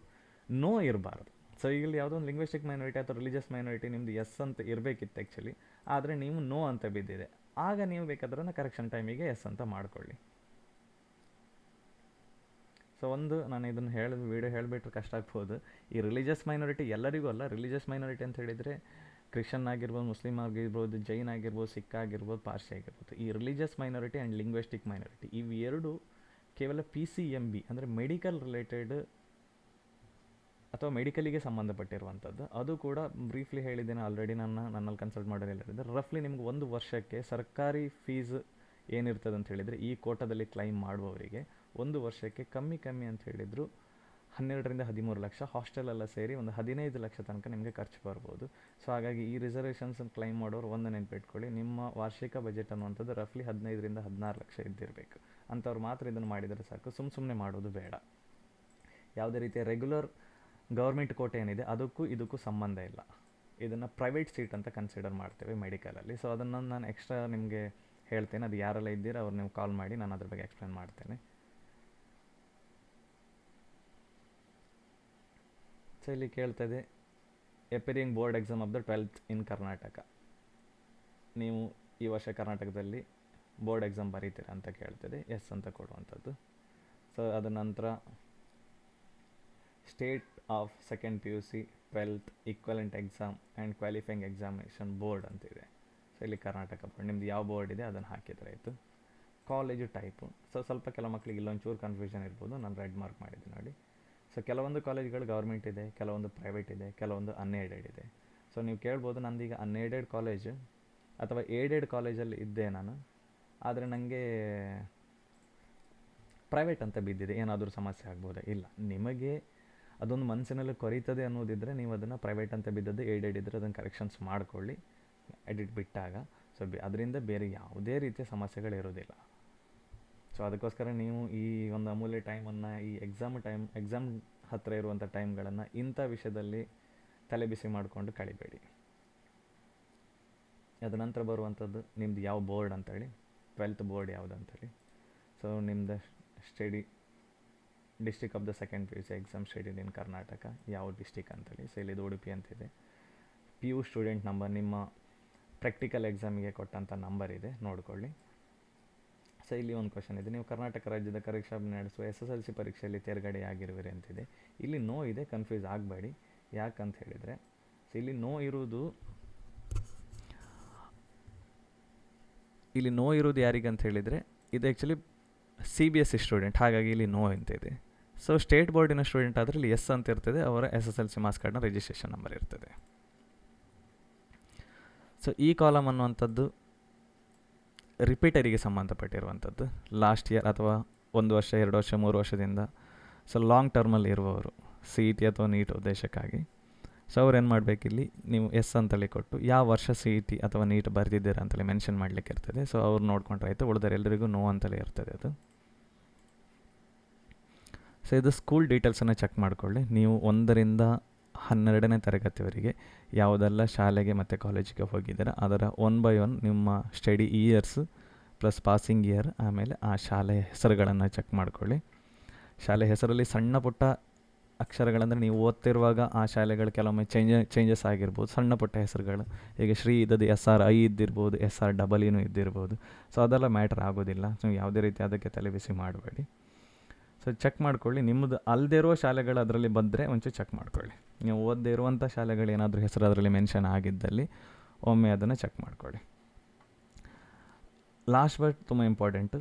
ನೋ ಇರಬಾರ್ದು. ಸೊ ಇಲ್ಲಿ ಯಾವುದೋ ಒಂದು ಲಿಂಗ್ವಿಸ್ಟಿಕ್ ಮೈನಾರಿಟಿ ಅಥವಾ ರಿಲಿಜಿಯಸ್ ಮೈನಾರಿಟಿ ನಿಮ್ಮದು ಎಸ್ ಅಂತ ಇರಬೇಕಿತ್ತು ಆ್ಯಕ್ಚುಲಿ, ಆದರೆ ನೀವು ನೋ ಅಂತ ಬಿದ್ದಿದೆ. ಆಗ ನೀವು ಬೇಕಾದ್ರೆ ಕರೆಕ್ಷನ್ ಟೈಮಿಗೆ ಎಸ್ ಅಂತ ಮಾಡ್ಕೊಳ್ಳಿ. ಸೊ ನಾನು ಇದನ್ನು ವಿಡಿಯೋ ಹೇಳಿಬಿಟ್ರೆ ಕಷ್ಟ ಆಗ್ಬೋದು. ಈ ರಿಲಿಜಿಯಸ್ ಮೈನಾರಿಟಿ ಎಲ್ಲರಿಗೂ ಅಲ್ಲ. ರಿಲಿಜಿಯಸ್ ಮೈನಾರಿಟಿ ಅಂತ ಹೇಳಿದರೆ ಕ್ರಿಶ್ಚನ್ ಆಗಿರ್ಬೋದು, ಮುಸ್ಲಿಮ್ ಆಗಿರ್ಬೋದು, ಜೈನ್ ಆಗಿರ್ಬೋದು, ಸಿಖ್ ಆಗಿರ್ಬೋದು, ಪಾರ್ಸಿ ಆಗಿರ್ಬೋದು. ಈ religious minority and linguistic minority ಇವೆರಡು ಕೇವಲ PCMB ಅಂದರೆ ಮೆಡಿಕಲ್ ರಿಲೇಟೆಡ್ ಅಥವಾ ಮೆಡಿಕಲಿಗೆ ಸಂಬಂಧಪಟ್ಟಿರುವಂಥದ್ದು. ಅದು ಕೂಡ ಬ್ರೀಫ್ಲಿ ಹೇಳಿದ್ದೇನೆ ಆಲ್ರೆಡಿ, ನನ್ನಲ್ಲಿ ಕನ್ಸಲ್ಟ್ ಮಾಡೋರು ಹೇಳಿದ್ದಾರೆ. ರಫ್ಲಿ ನಿಮ್ಗೆ 1 ವರ್ಷಕ್ಕೆ ಸರ್ಕಾರಿ ಫೀಸ್ ಏನಿರ್ತದೆ ಅಂತ ಹೇಳಿದರೆ ಈ ಕೋಟಾದಲ್ಲಿ ಕ್ಲೈಮ್ ಮಾಡುವವರಿಗೆ 1 ವರ್ಷಕ್ಕೆ ಕಮ್ಮಿ ಅಂತ ಹೇಳಿದರು 12ರಿಂದ 13 ಲಕ್ಷ, ಹಾಸ್ಟೆಲೆಲ್ಲ ಸೇರಿ ಒಂದು 15 ಲಕ್ಷ ತನಕ ನಿಮಗೆ ಖರ್ಚು ಬರ್ಬೋದು. ಸೊ ಹಾಗಾಗಿ ಈ ರಿಸರ್ವೇಷನ್ಸನ್ನು ಕ್ಲೈಮ್ ಮಾಡೋರು ಒಂದು ನೆನಪಿಟ್ಕೊಳ್ಳಿ, ನಿಮ್ಮ ವಾರ್ಷಿಕ ಬಜೆಟ್ ಅನ್ನುವಂಥದ್ದು ರಫ್ಲಿ 15ರಿಂದ 16 ಲಕ್ಷ ಇದ್ದಿರಬೇಕು. ಅಂಥವ್ರು ಮಾತ್ರ ಇದನ್ನು ಮಾಡಿದರೆ ಸಾಕು, ಸುಮ್ಮನೆ ಮಾಡೋದು ಬೇಡ. ಯಾವುದೇ ರೀತಿಯ ರೆಗ್ಯುಲರ್ ಗೌರ್ಮೆಂಟ್ ಕೋಟೆ ಏನಿದೆ ಇದಕ್ಕೂ ಸಂಬಂಧ ಇಲ್ಲ. ಇದನ್ನು ಪ್ರೈವೇಟ್ ಸೀಟ್ ಅಂತ ಕನ್ಸಿಡರ್ ಮಾಡ್ತೇವೆ ಮೆಡಿಕಲಲ್ಲಿ. ಸೊ ಅದನ್ನು ನಾನು ಎಕ್ಸ್ಟ್ರಾ ನಿಮಗೆ ಹೇಳ್ತೇನೆ, ಅದು ಯಾರೆಲ್ಲ ಇದ್ದೀರಾ ಅವ್ರು ನೀವು ಕಾಲ್ ಮಾಡಿ, ನಾನು ಅದ್ರ ಬಗ್ಗೆ ಎಕ್ಸ್ಪ್ಲೇನ್ ಮಾಡ್ತೇನೆ. ಸೊ ಇಲ್ಲಿ ಕೇಳ್ತದೆ appearing board exam of the 12th in Karnataka. ನೀವು ಈ ವರ್ಷ ಕರ್ನಾಟಕದಲ್ಲಿ ಬೋರ್ಡ್ ಎಕ್ಸಾಮ್ ಬರೀತೀರಾ ಅಂತ ಕೇಳ್ತದೆ, ಎಸ್ ಅಂತ ಕೊಡುವಂಥದ್ದು. ಸೊ ಅದ ನಂತರ state of second PUC 12th equivalent exam and qualifying examination board ಅಂತಿದೆ. ಸೊ ಇಲ್ಲಿ ಕರ್ನಾಟಕ ಬೋರ್ಡ್, ನಿಮ್ದು ಯಾವ ಬೋರ್ಡ್ ಇದೆ ಅದನ್ನು ಹಾಕಿದರೆ ಆಯಿತು. ಕಾಲೇಜು ಟೈಪು, ಸೊ ಸ್ವಲ್ಪ ಕೆಲವು ಮಕ್ಕಳಿಗೆ ಇಲ್ಲೊಂಚೂರು ಕನ್ಫ್ಯೂಷನ್ ಇರ್ಬೋದು, ನಾನು ರೆಡ್ ಮಾರ್ಕ್ ಮಾಡಿದ್ದೀನಿ ನೋಡಿ. ಸೊ ಕೆಲವೊಂದು ಕಾಲೇಜ್ಗಳು ಗೌರ್ಮೆಂಟ್ ಇದೆ, ಕೆಲವೊಂದು ಪ್ರೈವೇಟ್ ಇದೆ, ಕೆಲವೊಂದು ಅನ್ಏಡೆಡ್ ಇದೆ. ಸೊ ನೀವು ಕೇಳ್ಬೋದು, ನಂದೀಗ ಅನ್ಏಡೆಡ್ ಕಾಲೇಜು ಅಥವಾ ಏಡೆಡ್ ಕಾಲೇಜಲ್ಲಿ ಇದ್ದೆ ನಾನು, ಆದರೆ ನನಗೆ ಪ್ರೈವೇಟ್ ಅಂತ ಬಿದ್ದಿದೆ, ಏನಾದರೂ ಸಮಸ್ಯೆ ಆಗ್ಬೋದಾ? ಇಲ್ಲ, ನಿಮಗೆ ಅದೊಂದು ಮನಸ್ಸಿನಲ್ಲಿ ಕೊರೀತದೆ ಅನ್ನೋದಿದ್ದರೆ ನೀವು ಅದನ್ನು ಪ್ರೈವೇಟ್ ಅಂತ ಬಿದ್ದದ್ದು ಏಡೆಡ್ ಇದ್ದರೆ ಅದನ್ನು ಕರೆಕ್ಷನ್ಸ್ ಮಾಡ್ಕೊಳ್ಳಿ ಎಡಿಟ್ ಬಿಟ್ಟಾಗ. ಸೊ ಅದರಿಂದ ಬೇರೆ ಯಾವುದೇ ರೀತಿಯ ಸಮಸ್ಯೆಗಳಿರೋದಿಲ್ಲ. ಸೊ ಅದಕ್ಕೋಸ್ಕರ ನೀವು ಈ ಒಂದು ಅಮೂಲ್ಯ ಟೈಮನ್ನು, ಈ ಎಕ್ಸಾಮ್ ಹತ್ತಿರ ಇರುವಂಥ ಟೈಮ್ಗಳನ್ನು ಇಂಥ ವಿಷಯದಲ್ಲಿ ತಲೆ ಬಿಸಿ ಮಾಡಿಕೊಂಡು ಕಳಿಬೇಡಿ. ಅದ ನಂತರ ಬರುವಂಥದ್ದು ನಿಮ್ದು ಯಾವ ಬೋರ್ಡ್ ಅಂತೇಳಿ, 12th ಬೋರ್ಡ್ ಯಾವುದು ಅಂತೇಳಿ. ಸೊ ನಿಮ್ದು study district of the second PUC exam schedule in Karnataka ಯಾವ ಡಿಸ್ಟಿಕ್ ಅಂತೇಳಿ. ಸೊ ಇಲ್ಲಿ ಉಡುಪಿ ಅಂತಿದೆ. PU ಸ್ಟೂಡೆಂಟ್ ನಂಬರ್, ನಿಮ್ಮ ಪ್ರಾಕ್ಟಿಕಲ್ ಎಕ್ಸಾಮಿಗೆ ಕೊಟ್ಟಂಥ ನಂಬರ್ ಇದೆ, ನೋಡ್ಕೊಳ್ಳಿ. ಸೊ ಇಲ್ಲಿ ಒಂದು ಕ್ವಶನ್ ಇದೆ, ನೀವು ಕರ್ನಾಟಕ ರಾಜ್ಯದ ಪರೀಕ್ಷಾ ನಡೆಸುವ SSLC ಪರೀಕ್ಷೆಯಲ್ಲಿ ತೇರ್ಗಡೆಯಾಗಿರುವಿರಿ ಅಂತಿದೆ. ಇಲ್ಲಿ ನೋ ಇದೆ, ಕನ್ಫ್ಯೂಸ್ ಆಗಬೇಡಿ. ಯಾಕಂತ ಹೇಳಿದರೆ, ಸೊ ಇಲ್ಲಿ ನೋ ಇರೋದು ಯಾರಿಗಂತ ಹೇಳಿದರೆ, ಇದು ಆ್ಯಕ್ಚುಲಿ CBSE ಸ್ಟೂಡೆಂಟ್, ಹಾಗಾಗಿ ಇಲ್ಲಿ ನೋ ಅಂತಿದೆ. ಸೊ ಸ್ಟೇಟ್ ಬೋರ್ಡಿನ ಸ್ಟೂಡೆಂಟ್ ಆದರೆ ಇಲ್ಲಿ ಎಸ್ ಅಂತ ಇರ್ತದೆ, ಅವರ SSLC ಮಾರ್ಕ್ಸ್ ಕಾರ್ಡ್ನ ರಿಜಿಸ್ಟ್ರೇಷನ್ ನಂಬರ್ ಇರ್ತದೆ. ಸೊ ಈ ಕಾಲಮ್ ಅನ್ನುವಂಥದ್ದು ರಿಪೀಟರಿಗೆ ಸಂಬಂಧಪಟ್ಟಿರುವಂಥದ್ದು. ಲಾಸ್ಟ್ ಇಯರ್ ಅಥವಾ 1 ವರ್ಷ 2 ವರ್ಷ 3 ವರ್ಷದಿಂದ ಸೊ ಲಾಂಗ್ ಟರ್ಮಲ್ಲಿ ಇರುವವರು CET ಅಥವಾ ನೀಟ್ ಉದ್ದೇಶಕ್ಕಾಗಿ. ಸೊ ಅವ್ರು ಏನು ಮಾಡಬೇಕಿಲ್ಲಿ, ನೀವು ಎಸ್ ಅಂತೇಳಿ ಕೊಟ್ಟು ಯಾವ ವರ್ಷ CET ಅಥವಾ ನೀಟ್ ಬರೆದಿದ್ದೀರಾ ಅಂತೇಳಿ ಮೆನ್ಷನ್ ಮಾಡಲಿಕ್ಕೆ ಇರ್ತದೆ. ಸೊ ಅವ್ರು ನೋಡ್ಕೊಂಡ್ರೆ ಆಯಿತು, ಉಳಿದರೆ ಎಲ್ಲರಿಗೂ ನೋ ಅಂತಲೇ ಇರ್ತದೆ ಅದು. ಸೊ ಇದು ಸ್ಕೂಲ್ ಡೀಟೇಲ್ಸನ್ನು ಚೆಕ್ ಮಾಡಿಕೊಳ್ಳಿ. ನೀವು 1ರಿಂದ 12ನೇ ತರಗತಿವರೆಗೆ ಯಾವುದೆಲ್ಲ ಶಾಲೆಗೆ ಮತ್ತು ಕಾಲೇಜಿಗೆ ಹೋಗಿದ್ದೀರಾ ಅದರ 1 by 1 ನಿಮ್ಮ study years plus passing year, ಆಮೇಲೆ ಆ ಶಾಲೆಯ ಹೆಸರುಗಳನ್ನು ಚೆಕ್ ಮಾಡ್ಕೊಳ್ಳಿ. ಶಾಲೆ ಹೆಸರಲ್ಲಿ ಸಣ್ಣ ಪುಟ್ಟ ಅಕ್ಷರಗಳಂದರೆ ನೀವು ಓದ್ತಿರುವಾಗ ಆ ಶಾಲೆಗಳು ಕೆಲವೊಮ್ಮೆ ಚೇಂಜಸ್ ಆಗಿರ್ಬೋದು, ಸಣ್ಣ ಪುಟ್ಟ ಹೆಸರುಗಳು. ಈಗ ಶ್ರೀ ಇದ್ದದ್ದು SRI ಇದ್ದಿರ್ಬೋದು, SREE ಇದ್ದಿರ್ಬೋದು. ಸೊ ಅದೆಲ್ಲ ಮ್ಯಾಟ್ರ್ ಆಗೋದಿಲ್ಲ. ಸೊ ಯಾವುದೇ ರೀತಿ ಅದಕ್ಕೆ ತಲೆಬಿಸಿ ಮಾಡಬೇಡಿ. ಸೊ ಚೆಕ್ ಮಾಡ್ಕೊಳ್ಳಿ. ನಿಮ್ಮದು ಅಲ್ಲದೇ ಇರೋ ಶಾಲೆಗಳು ಅದರಲ್ಲಿ ಬಂದರೆ ಒಂಚೂರು ಚೆಕ್ ಮಾಡ್ಕೊಳ್ಳಿ. ನೀವು ಓದದೇ ಇರುವಂಥ ಶಾಲೆಗಳು ಏನಾದರೂ ಹೆಸರು ಅದರಲ್ಲಿ ಮೆನ್ಷನ್ ಆಗಿದ್ದಲ್ಲಿ ಒಮ್ಮೆ ಅದನ್ನು ಚೆಕ್ ಮಾಡ್ಕೊಳ್ಳಿ. ಲಾಸ್ಟ್ ಬಟ್ ತುಂಬ ಇಂಪಾರ್ಟೆಂಟು,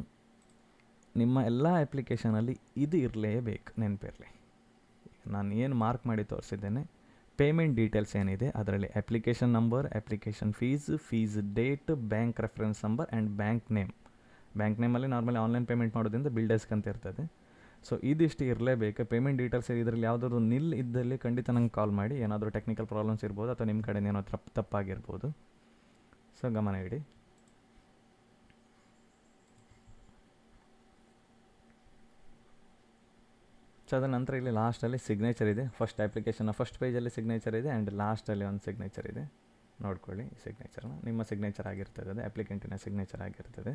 ನಿಮ್ಮ ಎಲ್ಲ ಅಪ್ಲಿಕೇಶನಲ್ಲಿ ಇದು ಇರಲೇಬೇಕು, ನೆನಪಿರಲಿ. ನಾನು ಏನು ಮಾರ್ಕ್ ಮಾಡಿ ತೋರಿಸಿದ್ದೇನೆ, ಪೇಮೆಂಟ್ ಡೀಟೇಲ್ಸ್ ಏನಿದೆ ಅದರಲ್ಲಿ application number, application fees date, bank reference number and bank name. Bank ನೇಮಲ್ಲಿ ನಾರ್ಮಲಿ ಆನ್ಲೈನ್ ಪೇಮೆಂಟ್ ಮಾಡೋದ್ರಿಂದ ಬಿಲ್ ಡೆಸ್ಕ್ ಅಂತ ಇರ್ತದೆ. ಸೊ ಇದಿಷ್ಟು ಇರಲೇಬೇಕು. ಪೇಮೆಂಟ್ ಡೀಟೇಲ್ಸ್ ಇದರಲ್ಲಿ ಯಾವುದಾದ್ರು ನಿಲ್ ಇದ್ದಲ್ಲಿ ಖಂಡಿತ ನಂಗೆ ಕಾಲ್ ಮಾಡಿ. ಏನಾದರೂ ಟೆಕ್ನಿಕಲ್ ಪ್ರಾಬ್ಲಮ್ಸ್ ಇರ್ಬೋದು ಅಥವಾ ನಿಮ್ಮ ಕಡೆ ಏನೋ ತಪ್ಪಾಗಿರ್ಬೋದು. ಸೊ ಗಮನ ಇಡಿ. ಸೊ ಅದರ ನಂತರ ಇಲ್ಲಿ ಲಾಸ್ಟಲ್ಲಿ ಸಿಗ್ನೇಚರ್ ಇದೆ. ಫಸ್ಟ್ ಅಪ್ಲಿಕೇಶನ್ನ ಫಸ್ಟ್ ಪೇಜಲ್ಲಿ ಸಿಗ್ನೇಚರ್ ಇದೆ ಆ್ಯಂಡ್ ಲಾಸ್ಟಲ್ಲಿ ಒಂದು ಸಿಗ್ನೇಚರ್ ಇದೆ, ನೋಡ್ಕೊಳ್ಳಿ. ಸಿಗ್ನೇಚರ್ನ ನಿಮ್ಮ ಸಿಗ್ನೇಚರ್ ಆಗಿರ್ತದೆ, ಅದು ಅಪ್ಲಿಕೆಂಟಿನ ಸಿಗ್ನೇಚರ್ ಆಗಿರ್ತದೆ.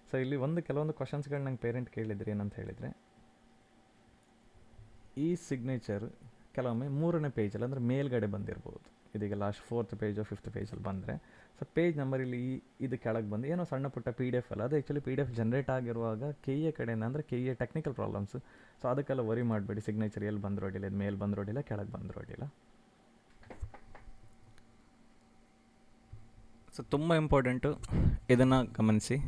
ಸೊ ಇಲ್ಲಿ ಕೆಲವೊಂದು ಕ್ವಶನ್ಸ್ಗಳು ನಂಗೆ ಪೇರೆಂಟ್ ಕೇಳಿದ್ರು. ಏನಂತ ಹೇಳಿದರೆ, ಈ ಸಿಗ್ನೇಚರ್ ಕೆಲವೊಮ್ಮೆ 3ನೇ ಪೇಜಲ್ಲಿ ಅಂದರೆ ಮೇಲ್ಗಡೆ ಬಂದಿರ್ಬೋದು. ಇದೀಗ ಲಾಸ್ಟ್ 4th ಪೇಜ್ 5th ಪೇಜಲ್ಲಿ ಬಂದರೆ, ಸೊ ಪೇಜ್ ನಂಬರ್ ಇಲ್ಲಿ ಇದು ಕೆಳಗೆ ಬಂದು ಏನೋ ಸಣ್ಣ ಪುಟ್ಟ PDF ಅಲ್ಲ, ಅದು ಆ್ಯಕ್ಚುಲಿ PDF ಜನ್ರೇಟ್ ಆಗಿರುವಾಗ KA ಕಡೆಯಿಂದ ಅಂದರೆ KA ಟೆಕ್ನಿಕಲ್ ಪ್ರಾಬ್ಲಮ್ಸು. ಸೊ ಅದಕ್ಕೆಲ್ಲ ವರಿ ಮಾಡಬೇಡಿ. ಸಿಗ್ನೇಚರ್ ಎಲ್ಲಿ ಬಂದಿರೋಡಿಲ್ಲ, ಇದು ಮೇಲೆ ಬಂದಿರೋಡಿಲ್ಲ, ಕೆಳಗೆ ಬಂದಿರೋಡಿಲ್ಲ. ಸೊ ತುಂಬ ಇಂಪಾರ್ಟೆಂಟು, ಇದನ್ನು ಗಮನಿಸಿ.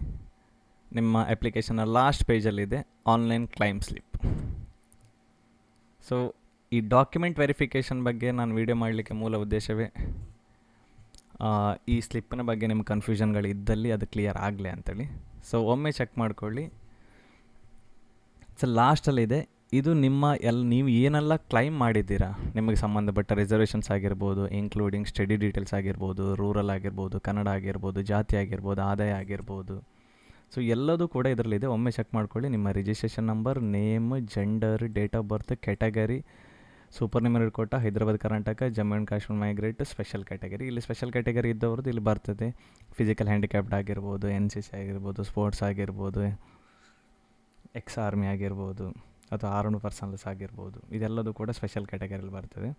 ನಿಮ್ಮ ಅಪ್ಲಿಕೇಶನ್ನ ಲಾಸ್ಟ್ ಪೇಜಲ್ಲಿದೆ ಆನ್ಲೈನ್ ಕ್ಲೈಮ್ ಸ್ಲಿಪ್. ಸೊ ಈ ಡಾಕ್ಯುಮೆಂಟ್ ವೆರಿಫಿಕೇಷನ್ ಬಗ್ಗೆ ನಾನು ವೀಡಿಯೋ ಮಾಡಲಿಕ್ಕೆ ಮೂಲ ಉದ್ದೇಶವೇ ಈ ಸ್ಲಿಪ್ಪಿನ ಬಗ್ಗೆ ನಿಮ್ಮ ಕನ್ಫ್ಯೂಷನ್ಗಳು ಇದ್ದಲ್ಲಿ ಅದು ಕ್ಲಿಯರ್ ಆಗಲಿ ಅಂತೇಳಿ. ಸೊ ಒಮ್ಮೆ ಚೆಕ್ ಮಾಡ್ಕೊಳ್ಳಿ. ಸೊ ಲಾಸ್ಟಲ್ಲಿದೆ, ಇದು ನೀವು ಏನೆಲ್ಲ ಕ್ಲೈಮ್ ಮಾಡಿದ್ದೀರಾ, ನಿಮಗೆ ಸಂಬಂಧಪಟ್ಟ ರಿಸರ್ವೇಷನ್ಸ್ ಆಗಿರ್ಬೋದು, ಇನ್ಕ್ಲೂಡಿಂಗ್ ಸ್ಟಡಿ ಡೀಟೇಲ್ಸ್ ಆಗಿರ್ಬೋದು, ರೂರಲ್ ಆಗಿರ್ಬೋದು, ಕನ್ನಡ ಆಗಿರ್ಬೋದು, ಜಾತಿ ಆಗಿರ್ಬೋದು, ಆದಾಯ ಆಗಿರ್ಬೋದು. ಸೊ ಎಲ್ಲದೂ ಕೂಡ ಇದರಲ್ಲಿದೆ. ಒಮ್ಮೆ ಚೆಕ್ ಮಾಡ್ಕೊಳ್ಳಿ. ನಿಮ್ಮ registration number, name, gender, date of birth, category, super numerary quota, Hyderabad Karnataka, Jammu and Kashmir migrate, special category. ಇಲ್ಲಿ ಸ್ಪೆಷಲ್ ಕ್ಯಾಟಗರಿ ಇದ್ದವ್ರದ್ದು ಇಲ್ಲಿ ಬರ್ತದೆ. ಫಿಸಿಕಲ್ ಹ್ಯಾಂಡಿಕ್ಯಾಪ್ಡ್ ಆಗಿರ್ಬೋದು, NCC ಆಗಿರ್ಬೋದು, ಸ್ಪೋರ್ಟ್ಸ್ ಆಗಿರ್ಬೋದು, ಎಕ್ಸ್ ಆರ್ಮಿ ಆಗಿರ್ಬೋದು, ಅಥವಾ ಆರ್ಮ್ಡ್ ಪರ್ಸನಲ್ಸ್ ಆಗಿರ್ಬೋದು. ಇದೆಲ್ಲದೂ ಕೂಡ ಸ್ಪೆಷಲ್ ಕ್ಯಾಟಗರಿಯಲ್ಲಿ ಬರ್ತದೆ.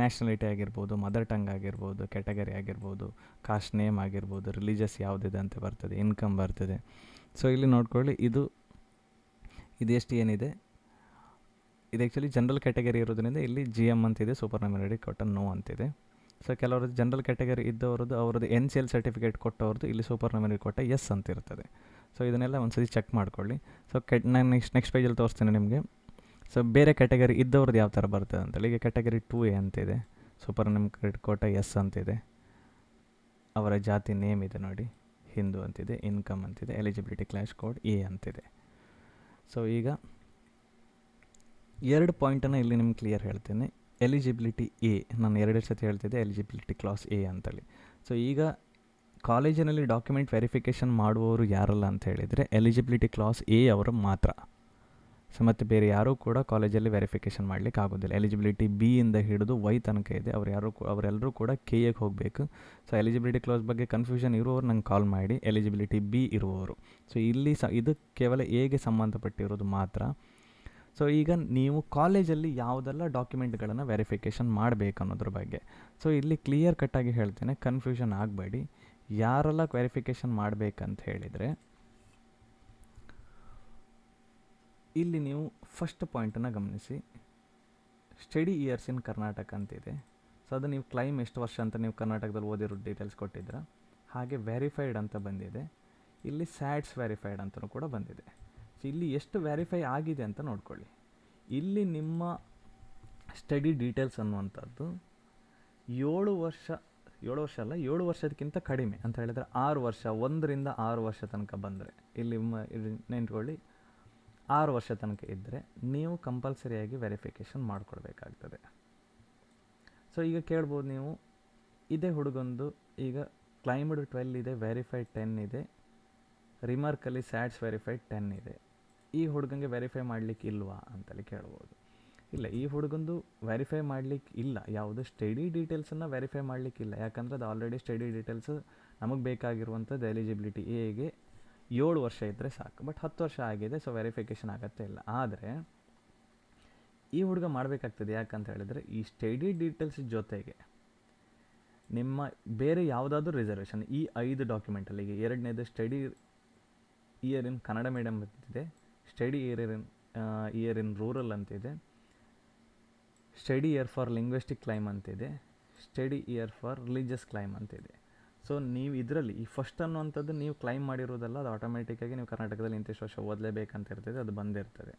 ನ್ಯಾಷನಾಲಿಟಿ ಆಗಿರ್ಬೋದು, ಮದರ್ ಟಂಗ್ ಆಗಿರ್ಬೋದು, ಕ್ಯಾಟಗರಿ ಆಗಿರ್ಬೋದು, ಕಾಸ್ಟ್ ನೇಮ್ ಆಗಿರ್ಬೋದು, ರಿಲಿಜಿಯಸ್ ಯಾವುದಿದೆ ಅಂತ ಬರ್ತದೆ, ಇನ್ಕಮ್ ಬರ್ತದೆ. ಸೊ ಇಲ್ಲಿ ನೋಡ್ಕೊಳ್ಳಿ, ಇದು ಎಷ್ಟು ಏನಿದೆ, ಇದು ಆ್ಯಕ್ಚುಲಿ ಜನರಲ್ ಕ್ಯಾಟಗರಿ ಇರೋದ್ರಿಂದ ಇಲ್ಲಿ GM ಅಂತಿದೆ, ಸೂಪರ್ ನ್ಯೂಮರರಿ ಕೋಟಾ ನೋ ಅಂತಿದೆ. ಸೊ ಕೆಲವ್ರದ್ದು ಜನರಲ್ ಕ್ಯಾಟಗರಿ ಇದ್ದವ್ರದ್ದು ಅವ್ರದ್ದು NCL ಸರ್ಟಿಫಿಕೇಟ್ ಕೊಟ್ಟವ್ರದ್ದು ಇಲ್ಲಿ ಸೂಪರ್ ನ್ಯೂಮರರಿ ಕೋಟಾ ಎಸ್ ಅಂತ ಇರ್ತದೆ. ಸೊ ಇದನ್ನೆಲ್ಲ ಒಂದ್ಸತಿ ಚೆಕ್ ಮಾಡ್ಕೊಳ್ಳಿ. ಸೊ ನಾನು ನೆಕ್ಸ್ಟ್ ಪೇಜಲ್ಲಿ ತೋರಿಸ್ತೀನಿ ನಿಮಗೆ. ಸೊ ಬೇರೆ ಕ್ಯಾಟಗರಿ ಇದ್ದವ್ರದ್ದು ಯಾವ ಥರ ಬರ್ತದೆ ಅಂತೇಳಿ. ಈಗ ಕ್ಯಾಟಗರಿ 2A ಅಂತಿದೆ, ಸೂಪರ್ ನ್ಯೂಮರರಿ ಕೋಟಾ ಎಸ್ ಅಂತಿದೆ, ಅವರ ಜಾತಿ ನೇಮ್ ಇದೆ ನೋಡಿ, ಹಿಂದೂ ಅಂತಿದೆ, ಇನ್ಕಮ್ ಅಂತಿದೆ, ಎಲಿಜಿಬಿಲಿಟಿ ಕ್ಲಾಸ್ ಕೋಡ್ A ಅಂತಿದೆ. ಸೊ ಈಗ 2 ಪಾಯಿಂಟನ್ನು ಇಲ್ಲಿ ನಿಮ್ಗೆ ಕ್ಲಿಯರ್ ಹೇಳ್ತೇನೆ. ಎಲಿಜಿಬಿಲಿಟಿ ಎ, ನಾನು 2 ಸತಿ ಹೇಳ್ತಿದ್ದೆ ಎಲಿಜಿಬಿಲಿಟಿ ಕ್ಲಾಸ್ ಎ ಅಂತೇಳಿ. ಸೊ ಈಗ ಕಾಲೇಜಿನಲ್ಲಿ ಡಾಕ್ಯುಮೆಂಟ್ ವೆರಿಫಿಕೇಷನ್ ಮಾಡುವವರು ಯಾರಲ್ಲ ಅಂತ ಹೇಳಿದರೆ ಎಲಿಜಿಬಿಲಿಟಿ ಕ್ಲಾಸ್ ಎ ಅವರು ಮಾತ್ರ. ಸೊ ಮತ್ತು ಬೇರೆ ಯಾರೂ ಕೂಡ ಕಾಲೇಜಲ್ಲಿ ವೆರಿಫಿಕೇಷನ್ ಮಾಡಲಿಕ್ಕೆ ಆಗೋದಿಲ್ಲ. ಎಲಿಜಿಬಿಲಿಟಿ ಬಿ ಇಂದ ಹಿಡಿದು ವೈ ತನಕ ಇದೆ, ಅವರೆಲ್ಲರೂ ಕೂಡ ಕೆ ಎಗೆ ಹೋಗಬೇಕು. ಸೊ ಎಲಿಜಿಬಿಲಿಟಿ ಕ್ಲಾಸ್ ಬಗ್ಗೆ ಕನ್ಫ್ಯೂಷನ್ ಇರುವವರು ನಂಗೆ ಕಾಲ್ ಮಾಡಿ. ಎಲಿಜಿಬಿಲಿಟಿ ಬಿ ಇರುವವರು, ಸೊ ಇಲ್ಲಿ ಇದು ಕೇವಲ ಎಗೆ ಸಂಬಂಧಪಟ್ಟಿರೋದು ಮಾತ್ರ. ಸೊ ಈಗ ನೀವು ಕಾಲೇಜಲ್ಲಿ ಯಾವುದೆಲ್ಲ ಡಾಕ್ಯುಮೆಂಟ್ಗಳನ್ನು ವೆರಿಫಿಕೇಷನ್ ಮಾಡಬೇಕು ಅನ್ನೋದ್ರ ಬಗ್ಗೆ ಸೊ ಇಲ್ಲಿ ಕ್ಲಿಯರ್ ಕಟ್ಟಾಗಿ ಹೇಳ್ತೇನೆ, ಕನ್ಫ್ಯೂಷನ್ ಆಗಬೇಡಿ. ಯಾರೆಲ್ಲ ವೆರಿಫಿಕೇಷನ್ ಮಾಡಬೇಕಂತ ಹೇಳಿದರೆ, ಇಲ್ಲಿ ನೀವು ಫಸ್ಟ್ ಪಾಯಿಂಟನ್ನು ಗಮನಿಸಿ. ಸ್ಟಡಿ ಇಯರ್ಸ್ ಇನ್ ಕರ್ನಾಟಕ ಅಂತಿದೆ. ಸೊ ಅದು ನೀವು ಕ್ಲೈಮ್ ಎಷ್ಟು ವರ್ಷ ಅಂತ ನೀವು ಕರ್ನಾಟಕದಲ್ಲಿ ಓದಿರೋ ಡೀಟೇಲ್ಸ್ ಕೊಟ್ಟಿದ್ರ. ಹಾಗೆ ವೆರಿಫೈಡ್ ಅಂತ ಬಂದಿದೆ, ಇಲ್ಲಿ ಸ್ಯಾಟ್ಸ್ ವೆರಿಫೈಡ್ ಅಂತಲೂ ಕೂಡ ಬಂದಿದೆ. ಸೊ ಇಲ್ಲಿ ಎಷ್ಟು ವೆರಿಫೈ ಆಗಿದೆ ಅಂತ ನೋಡ್ಕೊಳ್ಳಿ. ಇಲ್ಲಿ ನಿಮ್ಮ ಸ್ಟಡಿ ಡೀಟೇಲ್ಸ್ ಅನ್ನುವಂಥದ್ದು 7 ವರ್ಷದಕ್ಕಿಂತ ಕಡಿಮೆ ಅಂತ ಹೇಳಿದರೆ 6 ವರ್ಷ, 1 ರಿಂದ 6 ವರ್ಷ ತನಕ ಬಂದರೆ, ಇಲ್ಲಿ ನೆನ್ಕೊಳ್ಳಿ 6 ವರ್ಷ ತನಕ ಇದ್ದರೆ ನೀವು ಕಂಪಲ್ಸರಿಯಾಗಿ ವೆರಿಫಿಕೇಷನ್ ಮಾಡಿಕೊಡ್ಬೇಕಾಗ್ತದೆ. ಸೊ ಈಗ ಕೇಳ್ಬೋದು ನೀವು, ಇದೇ ಹುಡುಗಂದು ಈಗ ಕ್ಲೈಮ್ಡ್ 12 ಇದೆ, ವೆರಿಫೈಡ್ 10 ಇದೆ, ರಿಮಾರ್ಕಲ್ಲಿ ಸ್ಯಾಟ್ಸ್ ವೆರಿಫೈಡ್ 10 ಇದೆ, ಈ ಹುಡುಗಂಗೆ ವೆರಿಫೈ ಮಾಡಲಿಕ್ಕೆ ಇಲ್ವಾ ಅಂತಲ್ಲಿ ಕೇಳ್ಬೋದು. ಇಲ್ಲ, ಈ ಹುಡುಗಂದು ವೆರಿಫೈ ಮಾಡಲಿಕ್ಕೆ ಇಲ್ಲ, ಯಾವುದು ಸ್ಟಡಿ ಡೀಟೇಲ್ಸನ್ನು ವೆರಿಫೈ ಮಾಡಲಿಕ್ಕಿಲ್ಲ. ಯಾಕಂದರೆ ಅದು ಆಲ್ರೆಡಿ ಸ್ಟಡಿ ಡೀಟೇಲ್ಸ್ ನಮಗೆ ಬೇಕಾಗಿರುವಂಥದ್ದು ಎಲಿಜಿಬಿಲಿಟಿ ಎಗೆ 7 ವರ್ಷ ಇದ್ದರೆ ಸಾಕು. ಬಟ್ 10 ವರ್ಷ ಆಗಿದೆ, ಸೊ ವೆರಿಫಿಕೇಷನ್ ಆಗತ್ತೇ ಇಲ್ಲ. ಆದರೆ ಈ ಹುಡುಗ ಮಾಡಬೇಕಾಗ್ತದೆ. ಯಾಕಂತ ಹೇಳಿದರೆ ಈ ಸ್ಟಡಿ ಡೀಟೇಲ್ಸ್ ಜೊತೆಗೆ ನಿಮ್ಮ ಬೇರೆ ಯಾವುದಾದ್ರೂ ರಿಸರ್ವೇಷನ್ ಈ 5 ಡಾಕ್ಯುಮೆಂಟಲ್ಲಿ, ಈಗ 2ನೇದು study year in Kannada medium ಅಂತಿದೆ, ಸ್ಟಡಿ ಇಯರ್ ಇನ್ ರೂರಲ್ ಅಂತಿದೆ, study year for linguistic claim ಅಂತಿದೆ, study year for religious claim ಅಂತಿದೆ. ಸೊ ನೀವು ಇದರಲ್ಲಿ ಈ ಫಸ್ಟ್ ಅನ್ನುವಂಥದ್ದು ನೀವು ಕ್ಲೈಮ್ ಮಾಡಿರೋದಲ್ಲ, ಅದು ಆಟೋಮೆಟಿಕ್ಕಾಗಿ ನೀವು ಕರ್ನಾಟಕದಲ್ಲಿ ಇಂತಿಷ್ಟು ವರ್ಷ ಓದಲೇಬೇಕಂತ ಇರ್ತದೆ, ಅದು ಬಂದಿರ್ತದೆ.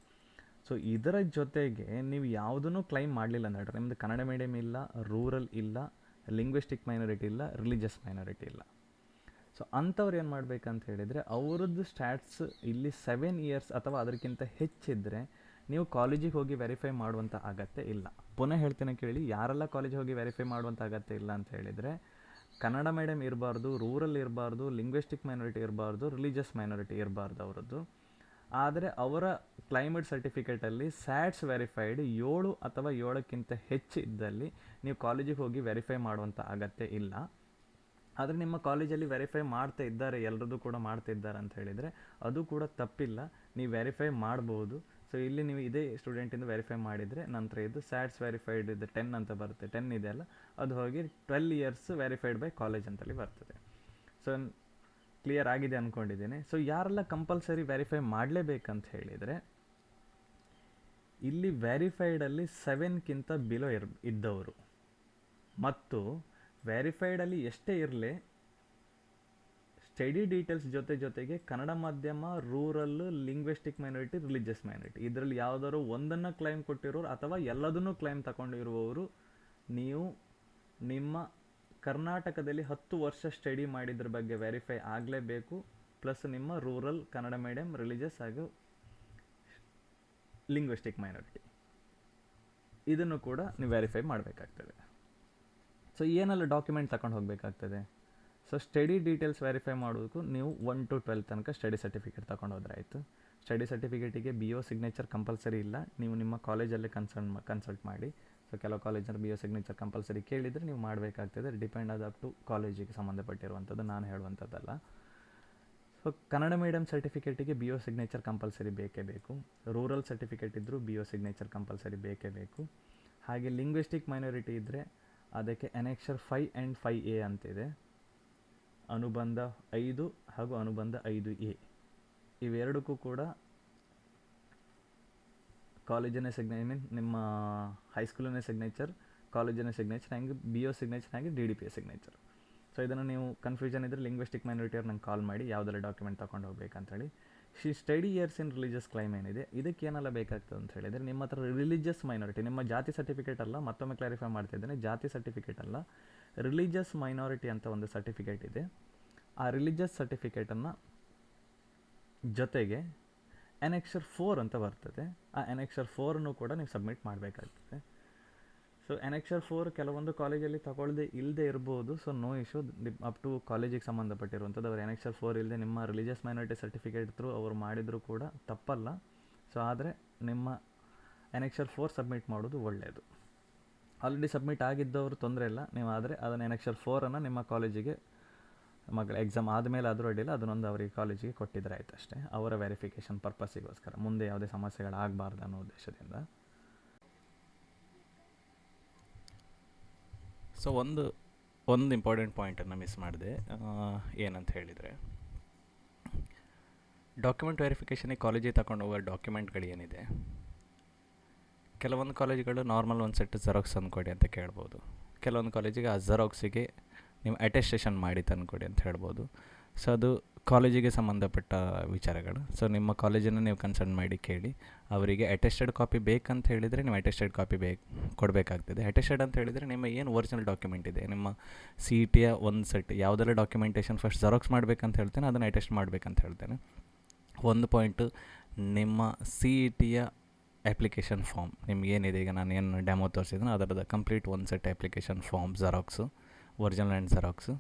ಸೊ ಇದರ ಜೊತೆಗೆ ನೀವು ಯಾವುದೂ ಕ್ಲೈಮ್ ಮಾಡಲಿಲ್ಲ ಅಂದರೆ, ನಿಮ್ಮದು ಕನ್ನಡ ಮೀಡಿಯಮ್ ಇಲ್ಲ, ರೂರಲ್ ಇಲ್ಲ, ಲಿಂಗ್ವಿಸ್ಟಿಕ್ ಮೈನಾರಿಟಿ ಇಲ್ಲ, ರಿಲಿಜಿಯಸ್ ಮೈನಾರಿಟಿ ಇಲ್ಲ. ಸೊ ಅಂಥವ್ರು ಏನು ಮಾಡಬೇಕಂತ ಹೇಳಿದರೆ, ಅವರದ್ದು ಸ್ಟ್ಯಾಟ್ಸ್ ಇಲ್ಲಿ 7 ಇಯರ್ಸ್ ಅಥವಾ ಅದಕ್ಕಿಂತ ಹೆಚ್ಚಿದ್ದರೆ ನೀವು ಕಾಲೇಜಿಗೆ ಹೋಗಿ ವೆರಿಫೈ ಮಾಡುವಂಥ ಅಗತ್ಯ ಇಲ್ಲ. ಪುನಃ ಹೇಳ್ತೇನೆ ಕೇಳಿ, ಯಾರೆಲ್ಲ ಕಾಲೇಜಿಗೆ ಹೋಗಿ ವೆರಿಫೈ ಮಾಡುವಂಥ ಅಗತ್ಯ ಇಲ್ಲ ಅಂತ ಹೇಳಿದರೆ, ಕನ್ನಡ ಮೀಡಿಯಮ್ ಇರಬಾರ್ದು, ರೂರಲ್ ಇರಬಾರ್ದು, ಲಿಂಗ್ವಿಸ್ಟಿಕ್ ಮೈನಾರಿಟಿ ಇರಬಾರ್ದು, ರಿಲಿಜಿಯಸ್ ಮೈನಾರಿಟಿ ಇರಬಾರ್ದು ಅವರದ್ದು. ಆದರೆ ಅವರ ಕ್ಲೈಮೇಟ್ ಸರ್ಟಿಫಿಕೇಟಲ್ಲಿ ಸ್ಯಾಟ್ಸ್ ವೆರಿಫೈಡ್ 7 ಅಥವಾ 7ಕ್ಕಿಂತ ಹೆಚ್ಚು ಇದ್ದಲ್ಲಿ ನೀವು ಕಾಲೇಜಿಗೆ ಹೋಗಿ ವೆರಿಫೈ ಮಾಡುವಂಥ ಅಗತ್ಯ ಇಲ್ಲ. ಆದರೆ ನಿಮ್ಮ ಕಾಲೇಜಲ್ಲಿ ವೆರಿಫೈ ಮಾಡ್ತಾ ಇದ್ದಾರೆ, ಎಲ್ಲರದ್ದು ಕೂಡ ಮಾಡ್ತಾ ಇದ್ದಾರೆ ಅಂತ ಹೇಳಿದರೆ ಅದು ಕೂಡ ತಪ್ಪಿಲ್ಲ, ನೀವು ವೆರಿಫೈ ಮಾಡ್ಬೋದು. ಸೊ ಇಲ್ಲಿ ನೀವು ಇದೇ ಸ್ಟೂಡೆಂಟಿಂದ ವೆರಿಫೈ ಮಾಡಿದರೆ ನಂತರ ಇದು ಸ್ಯಾಟ್ಸ್ ವೆರಿಫೈಡ್ ಇದು 10 ಅಂತ ಬರುತ್ತೆ, 10 ಇದೆ ಅಲ್ಲ, ಅದು ಹೋಗಿ 12 ಇಯರ್ಸ್ ವೆರಿಫೈಡ್ ಬೈ ಕಾಲೇಜ್ ಅಂತಲ್ಲಿ ಬರ್ತದೆ. ಸೊ ಕ್ಲಿಯರ್ ಆಗಿದೆ ಅಂದ್ಕೊಂಡಿದ್ದೀನಿ. ಸೊ ಯಾರೆಲ್ಲ ಕಂಪಲ್ಸರಿ ವೆರಿಫೈ ಮಾಡಲೇಬೇಕಂತ ಹೇಳಿದರೆ, ಇಲ್ಲಿ ವೆರಿಫೈಡಲ್ಲಿ 7ಕ್ಕಿಂತ ಬಿಲೋ ಇದ್ದವರು ಮತ್ತು ವೆರಿಫೈಡಲ್ಲಿ ಎಷ್ಟೇ ಇರಲಿ ಸ್ಟಡಿ ಡೀಟೇಲ್ಸ್ ಜೊತೆಗೆ ಕನ್ನಡ ಮಾಧ್ಯಮ, rural, linguistic minority, religious minority ಇದರಲ್ಲಿ ಯಾವುದಾದ್ರು ಒಂದನ್ನು ಕ್ಲೈಮ್ ಕೊಟ್ಟಿರೋರು ಅಥವಾ ಎಲ್ಲದನ್ನೂ ಕ್ಲೈಮ್ ತಗೊಂಡಿರುವವರು, ನೀವು ನಿಮ್ಮ ಕರ್ನಾಟಕದಲ್ಲಿ 10 ವರ್ಷ ಸ್ಟಡಿ ಮಾಡಿದ್ರ ಬಗ್ಗೆ ವೆರಿಫೈ ಆಗಲೇಬೇಕು. ಪ್ಲಸ್ ನಿಮ್ಮ ರೂರಲ್, ಕನ್ನಡ ಮೀಡಿಯಮ್, ರಿಲಿಜಿಯಸ್ ಹಾಗೂ ಲಿಂಗ್ವಿಸ್ಟಿಕ್ ಮೈನಾರಿಟಿ ಇದನ್ನು ಕೂಡ ನೀವು ವೆರಿಫೈ ಮಾಡಬೇಕಾಗ್ತದೆ. ಸೊ ಏನೆಲ್ಲ ಡಾಕ್ಯುಮೆಂಟ್ ತಗೊಂಡು ಹೋಗಬೇಕಾಗ್ತದೆ? ಸೊ ಸ್ಟಡಿ ಡೀಟೇಲ್ಸ್ ವೆರಿಫೈ ಮಾಡೋದಕ್ಕೂ ನೀವು 1 to 12 ತನಕ ಸ್ಟಡಿ ಸರ್ಟಿಫಿಕೇಟ್ ತಗೊಂಡು ಹೋದ್ರೆ ಆಯಿತು. ಸ್ಟಡಿ ಸರ್ಟಿಫಿಕೇಟಿಗೆ BO ಸಿಗ್ನೇಚರ್ ಕಂಪಲ್ಸರಿ ಇಲ್ಲ, ನೀವು ನಿಮ್ಮ ಕಾಲೇಜಲ್ಲೇ ಕನ್ಸಲ್ಟ್ ಮಾಡಿ. ಸೊ ಕೆಲವು ಕಾಲೇಜಲ್ಲಿ BO ಸಿಗ್ನೇಚರ್ ಕಂಪಲ್ಸರಿ ಕೇಳಿದರೆ ನೀವು ಮಾಡಬೇಕಾಗ್ತದೆ, ಡಿಪೆಂಡ್ ಆದ ಅಪ್ ಟು ಕಾಲೇಜಿಗೆ ಸಂಬಂಧಪಟ್ಟಿರುವಂಥದ್ದು, ನಾನು ಹೇಳುವಂಥದ್ದಲ್ಲ. ಸೊ ಕನ್ನಡ ಮೀಡಿಯಮ್ ಸರ್ಟಿಫಿಕೇಟಿಗೆ BO ಸಿಗ್ನೇಚರ್ ಕಂಪಲ್ಸರಿ ಬೇಕೇ ಬೇಕು. ರೂರಲ್ ಸರ್ಟಿಫಿಕೇಟ್ ಇದ್ದರೂ BO ಸಿಗ್ನೇಚರ್ ಕಂಪಲ್ಸರಿ ಬೇಕೇ ಬೇಕು. ಹಾಗೆ ಲಿಂಗ್ವಿಸ್ಟಿಕ್ ಮೈನಾರಿಟಿ ಇದ್ದರೆ ಅದಕ್ಕೆ ಅನೆಕ್ಷರ್ 5 and 5A ಅಂತಿದೆ, ಅನುಬಂಧ 5 ಹಾಗೂ ಅನುಬಂಧ 5A ಇವೆರಡಕ್ಕೂ ಕೂಡ ಕಾಲೇಜಿನ ನಿಮ್ಮ ಹೈಸ್ಕೂಲಿನ ಸಿಗ್ನೇಚರ್, ಕಾಲೇಜಿನ ಸಿಗ್ನೇಚರ್ ಹಂಗೆ BO ಸಿಗ್ನೇಚರ್ ಹಾಗೆ DDPA ಸಿಗ್ನೇಚರ್. ಸೊ ಇದನ್ನು ನೀವು ಕನ್ಫ್ಯೂಷನ್ ಇದ್ದರೆ ಲಿಂಗ್ವಿಸ್ಟಿಕ್ ಮೈನಾರಿಟಿಯವ್ರು ನಂಗೆ ಕಾಲ್ ಮಾಡಿ ಯಾವುದೆಲ್ಲ ಡಾಕ್ಯುಮೆಂಟ್ ತೊಗೊಂಡು ಹೋಗ್ಬೇಕಂತೇಳಿ. Study years in religious claim ಏನಿದೆ ಇದಕ್ಕೆ ಏನೆಲ್ಲ ಬೇಕಾಗ್ತದೆ ಅಂತ ಹೇಳಿದರೆ, ನಿಮ್ಮ ಹತ್ರ ರಿಲಿಜಿಯಸ್ ಮೈನಾರಿಟಿ, ನಿಮ್ಮ ಜಾತಿ ಸರ್ಟಿಫಿಕೇಟ್ ಅಲ್ಲ, ಮತ್ತೊಮ್ಮೆ ಕ್ಲಾರಿಫೈ ಮಾಡ್ತಿದ್ದೇನೆ, ಜಾತಿ ಸರ್ಟಿಫಿಕೇಟ್ ಅಲ್ಲ, ರಿಲಿಜಿಯಸ್ ಮೈನಾರಿಟಿ ಅಂತ ಒಂದು ಸರ್ಟಿಫಿಕೇಟ್ ಇದೆ. ಆ ರಿಲಿಜಿಯಸ್ ಸರ್ಟಿಫಿಕೇಟನ್ನು ಜೊತೆಗೆ ಎನೆಕ್ಷರ್ 4 ಅಂತ ಬರ್ತದೆ. ಆ ಎನೆಕ್ಷರ್ 4 ಕೂಡ ನೀವು ಸಬ್ಮಿಟ್ ಮಾಡಬೇಕಾಗ್ತದೆ. ಸೊ ಎನೆಕ್ಷರ್ 4 ಕೆಲವೊಂದು ಕಾಲೇಜಲ್ಲಿ ತಗೊಳ್ಳದೆ ಇಲ್ಲದೆ ಇರ್ಬೋದು. So no issue, up to ಕಾಲೇಜಿಗೆ ಸಂಬಂಧಪಟ್ಟಿರುವಂಥದ್ದು. ಅವರು ಎನೆಕ್ಷರ್ 4 ಇಲ್ಲದೆ ನಿಮ್ಮ ರಿಲಿಜಿಯಸ್ ಮೈನಾರಿಟಿ ಸರ್ಟಿಫಿಕೇಟ್ ಥ್ರೂ ಅವರು ಮಾಡಿದರೂ ಕೂಡ ತಪ್ಪಲ್ಲ. ಸೊ ಆದರೆ ನಿಮ್ಮ ಎನೆಕ್ಷರ್ 4 ಸಬ್ಮಿಟ್ ಮಾಡೋದು ಒಳ್ಳೆಯದು. ಆಲ್ರೆಡಿ ಸಬ್ಮಿಟ್ ಆಗಿದ್ದವರು ತೊಂದರೆ ಇಲ್ಲ, ನೀವು ಆದರೆ ಅದನ್ನು ಎನೆಕ್ಷರ್ 4 ನಿಮ್ಮ ಕಾಲೇಜಿಗೆ ಮಗಳ ಎಕ್ಸಾಮ್ ಆದಮೇಲೆ ಆದರೂ ಅಡ್ಡಿಲ್ಲ, ಅದನ್ನೊಂದು ಅವರಿಗೆ ಕಾಲೇಜಿಗೆ ಕೊಟ್ಟಿದ್ರೆ ಆಯ್ತು ಅಷ್ಟೇ, ಅವರ ವೆರಿಫಿಕೇಷನ್ ಪರ್ಪಸ್ಸಿಗೋಸ್ಕರ, ಮುಂದೆ ಯಾವುದೇ ಸಮಸ್ಯೆಗಳಾಗಬಾರ್ದು ಅನ್ನೋ ಉದ್ದೇಶದಿಂದ. ಸೊ ಒಂದು ಇಂಪಾರ್ಟೆಂಟ್ ಪಾಯಿಂಟನ್ನು ಮಿಸ್ ಮಾಡಿದೆ. ಏನಂತ ಹೇಳಿದರೆ, ಡಾಕ್ಯುಮೆಂಟ್ ವೆರಿಫಿಕೇಷನಿಗೆ ಕಾಲೇಜಿಗೆ ತಗೊಂಡು ಹೋಗೋ ಡಾಕ್ಯುಮೆಂಟ್ಗಳು ಏನಿದೆ, ಕೆಲವೊಂದು ಕಾಲೇಜುಗಳು ನಾರ್ಮಲ್ ಒಂದು ಸೆಟ್ ಜೆರಾಕ್ಸ್ ತಂದುಕೊಡಿ ಅಂತ ಕೇಳ್ಬೋದು. ಕೆಲವೊಂದು ಕಾಲೇಜಿಗೆ ಆ ಜೆರಾಕ್ಸಿಗೆ ನೀವು ಅಟೆಸ್ಟೇಷನ್ ಮಾಡಿ ತಂದುಕೊಡಿ ಅಂತ ಹೇಳ್ಬೋದು. ಸೊ ಅದು ಕಾಲೇಜಿಗೆ ಸಂಬಂಧಪಟ್ಟ ವಿಚಾರಗಳು. ಸೊ ನಿಮ್ಮ ಕಾಲೇಜನ್ನು ನೀವು ಕನ್ಸಲ್ಟ್ ಮಾಡಿ ಕೇಳಿ, ಅವರಿಗೆ ಅಟೆಸ್ಟೆಡ್ ಕಾಪಿ ಬೇಕಂತ ಹೇಳಿದರೆ ನೀವು ಅಟೆಸ್ಟೆಡ್ ಕಾಪಿ ಕೊಡಬೇಕಾಗ್ತದೆ. ಅಟೆಸ್ಟೆಡ್ ಅಂತ ಹೇಳಿದರೆ ನಿಮ್ಮ ಏನು ಒರಿಜಿನಲ್ ಡಾಕ್ಯುಮೆಂಟ್ ಇದೆ, ನಿಮ್ಮ CET ಒಂದು ಸೆಟ್ ಯಾವುದೆಲ್ಲ ಡಾಕ್ಯುಮೆಂಟೇಷನ್ ಫಸ್ಟ್ ಜೆರಾಕ್ಸ್ ಮಾಡಬೇಕಂತ ಹೇಳ್ತೇನೆ, ಅದನ್ನು ಅಟೆಸ್ಟ್ ಮಾಡಬೇಕಂತ ಹೇಳ್ತೇನೆ. ಒಂದು ಪಾಯಿಂಟು, ನಿಮ್ಮ CET ಅಪ್ಲಿಕೇಶನ್ ಫಾರ್ಮ್ ನಿಮಗೇನಿದೆ, ಈಗ ನಾನು ಏನು ಡೆಮೋ ತೋರಿಸಿದ್ದೀನಿ ಅದರದ ಕಂಪ್ಲೀಟ್ ಒಂದು set application form xerox, original and xerox.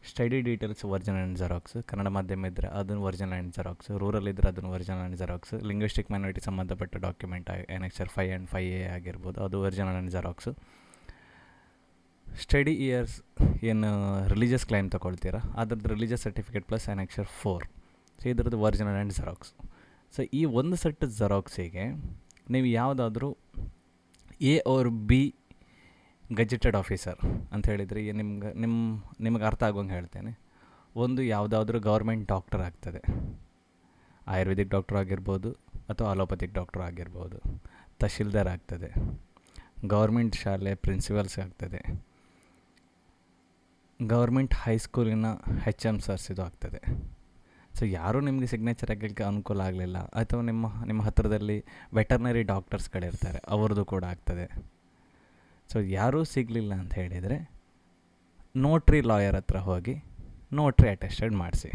Study details original and xerox, Kannada ಮಾಧ್ಯಮ ಇದ್ದರೆ ಅದನ್ನು ಒರಿಜಿನಲ್ ಆ್ಯಂಡ್ ಜೆರಾಕ್ಸ್, ರೂರಲ್ ಇದ್ದರೆ ಅದನ್ನು ಒರಿಜಿನಲ್ ಆ್ಯಂಡ್ ಜೆರಾಕ್ಸ್, ಲಿಂಗ್ವಿಸ್ಟಿಕ್ ಮೈನಾರಿಟಿ ಸಂಬಂಧಪಟ್ಟ ಡಾಕ್ಯುಮೆಂಟ್ ಎನೆಕ್ಷರ್ 5 ಆ್ಯಂಡ್ 5A ಆಗಿರ್ಬೋದು, ಅದು original and xerox. Study years ಏನು ರಿಲಿಜಿಯಸ್ ಕ್ಲೈಮ್ ತೊಗೊಳ್ತೀರಾ ಅದ್ರದ್ದು religious certificate plus annexure 4, so ಇದ್ರದ್ದು ಒರಿಜಿನಲ್ ಆ್ಯಂಡ್ ಜೆರಾಕ್ಸ್. ಸೊ ಈ ಒಂದು ಸೆಟ್ ಜೆರಾಕ್ಸಿಗೆ ನೀವು ಯಾವುದಾದ್ರೂ A or B gazetted officer ಅಂತ ಹೇಳಿದರೆ, ನಿಮ್ಗೆ ಅರ್ಥ ಆಗೋಂಗೆ ಹೇಳ್ತೇನೆ. ಒಂದು ಯಾವುದಾದ್ರೂ ಗೌರ್ಮೆಂಟ್ ಡಾಕ್ಟರ್ ಆಗ್ತದೆ, ಆಯುರ್ವೇದಿಕ್ ಡಾಕ್ಟರ್ ಆಗಿರ್ಬೋದು ಅಥವಾ ಅಲೋಪತಿಕ್ ಡಾಕ್ಟರ್ ಆಗಿರ್ಬೋದು, ತಹಶೀಲ್ದಾರ್ ಆಗ್ತದೆ, ಗೌರ್ಮೆಂಟ್ ಶಾಲೆ ಪ್ರಿನ್ಸಿಪಲ್ಸ್ ಆಗ್ತದೆ, ಗೌರ್ಮೆಂಟ್ ಹೈಸ್ಕೂಲಿನ HM ಸರ್ಸ್ ಇದು ಆಗ್ತದೆ. ಸೊ ಯಾರೂ ನಿಮಗೆ ಸಿಗ್ನೇಚರ್ ಹಾಕಲಿಕ್ಕೆ ಅನುಕೂಲ ಆಗಲಿಲ್ಲ, ಅಥವಾ ನಿಮ್ಮ ಹತ್ತಿರದಲ್ಲಿ ವೆಟರ್ನರಿ ಡಾಕ್ಟರ್ಸ್ಗಳಿರ್ತಾರೆ, ಅವ್ರದ್ದು ಕೂಡ ಆಗ್ತದೆ. ಸೊ ಯಾರೂ ಸಿಗಲಿಲ್ಲ ಅಂತ ಹೇಳಿದರೆ ನೋಟ್ರಿ ಲಾಯರ್ ಹತ್ರ ಹೋಗಿ ನೋಟ್ರಿ ಅಟೆಸ್ಟೆಡ್ ಮಾಡಿಸಿ.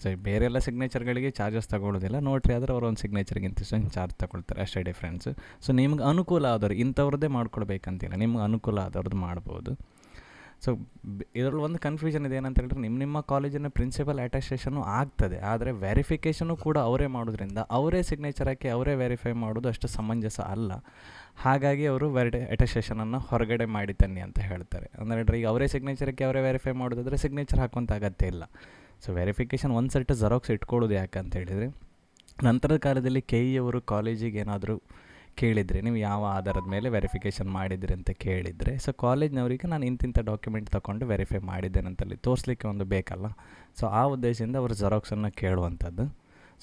ಸೊ ಬೇರೆಲ್ಲ ಸಿಗ್ನೇಚರ್ಗಳಿಗೆ ಚಾರ್ಜಸ್ ತಗೊಳ್ಳೋದಿಲ್ಲ, ನೋಟ್ರಿ ಆದರೆ ಅವರು ಒಂದು ಸಿಗ್ನೇಚರ್ಗಿಂತ ಚಾರ್ಜ್ ತಗೊಳ್ತಾರೆ, ಅಷ್ಟೇ ಡಿಫ್ರೆನ್ಸು. ಸೊ ನಿಮ್ಗೆ ಅನುಕೂಲ ಆದವ್ರು ಇಂಥವ್ರದ್ದೇ ಮಾಡ್ಕೊಳ್ಬೇಕಂತಿಲ್ಲ, ನಿಮ್ಗೆ ಅನುಕೂಲ ಆದವ್ರದ್ದು ಮಾಡ್ಬೋದು. ಸೊ ಇದರಲ್ಲಿ ಒಂದು ಕನ್ಫ್ಯೂಷನ್ ಇದೆ, ಏನಂತ ಹೇಳಿದ್ರೆ ನಿಮ್ಮ ಕಾಲೇಜಿನ ಪ್ರಿನ್ಸಿಪಲ್ ಅಟೆಸ್ಟೇಷನು ಆಗ್ತದೆ, ಆದರೆ ವೆರಿಫಿಕೇಷನು ಕೂಡ ಅವರೇ ಮಾಡೋದ್ರಿಂದ ಅವರೇ ಸಿಗ್ನೇಚರ್ ಹಾಕಿ ಅವರೇ ವೆರಿಫೈ ಮಾಡೋದು ಅಷ್ಟು ಸಮಂಜಸ ಅಲ್ಲ. ಹಾಗಾಗಿ ಅವರು ಅಟೆಸ್ಟೇಷನನ್ನು ಹೊರಗಡೆ ಮಾಡಿ ತನ್ನಿ ಅಂತ ಹೇಳ್ತಾರೆ. ಅಂದರೆ ಈಗ ಅವರೇ ಸಿಗ್ನೇಚರ್ ಹಾಕಿ ಅವರೇ ವೆರಿಫೈ ಮಾಡೋದಾದರೆ ಸಿಗ್ನೇಚರ್ ಹಾಕುವಂಥ ಅಗತ್ಯ ಇಲ್ಲ. ಸೊ ವೆರಿಫಿಕೇಷನ್ ಒಂದು ಸೆಟ್ ಜೆರಾಕ್ಸ್ ಇಟ್ಕೊಳ್ಳೋದು ಯಾಕಂತ ಹೇಳಿದರೆ, ನಂತರದ ಕಾಲದಲ್ಲಿ KE ಅವರು ಕಾಲೇಜಿಗೆ ಏನಾದರೂ ಕೇಳಿದರೆ, ನೀವು ಯಾವ ಆಧಾರದ ಮೇಲೆ ವೆರಿಫಿಕೇಷನ್ ಮಾಡಿದ್ರಿ ಅಂತ ಕೇಳಿದರೆ, ಸೊ ಕಾಲೇಜ್ನವರಿಗೆ ನಾನು ಇಂತಿಂಥ ಡಾಕ್ಯುಮೆಂಟ್ ತೊಗೊಂಡು ವೆರಿಫೈ ಮಾಡಿದ್ದೇನಂತಲ್ಲಿ ತೋರಿಸ್ಲಿಕ್ಕೆ ಒಂದು ಬೇಕಲ್ಲ. ಸೊ ಆ ಉದ್ದೇಶದಿಂದ ಅವರು ಜೆರಾಕ್ಸನ್ನು ಕೇಳುವಂಥದ್ದು.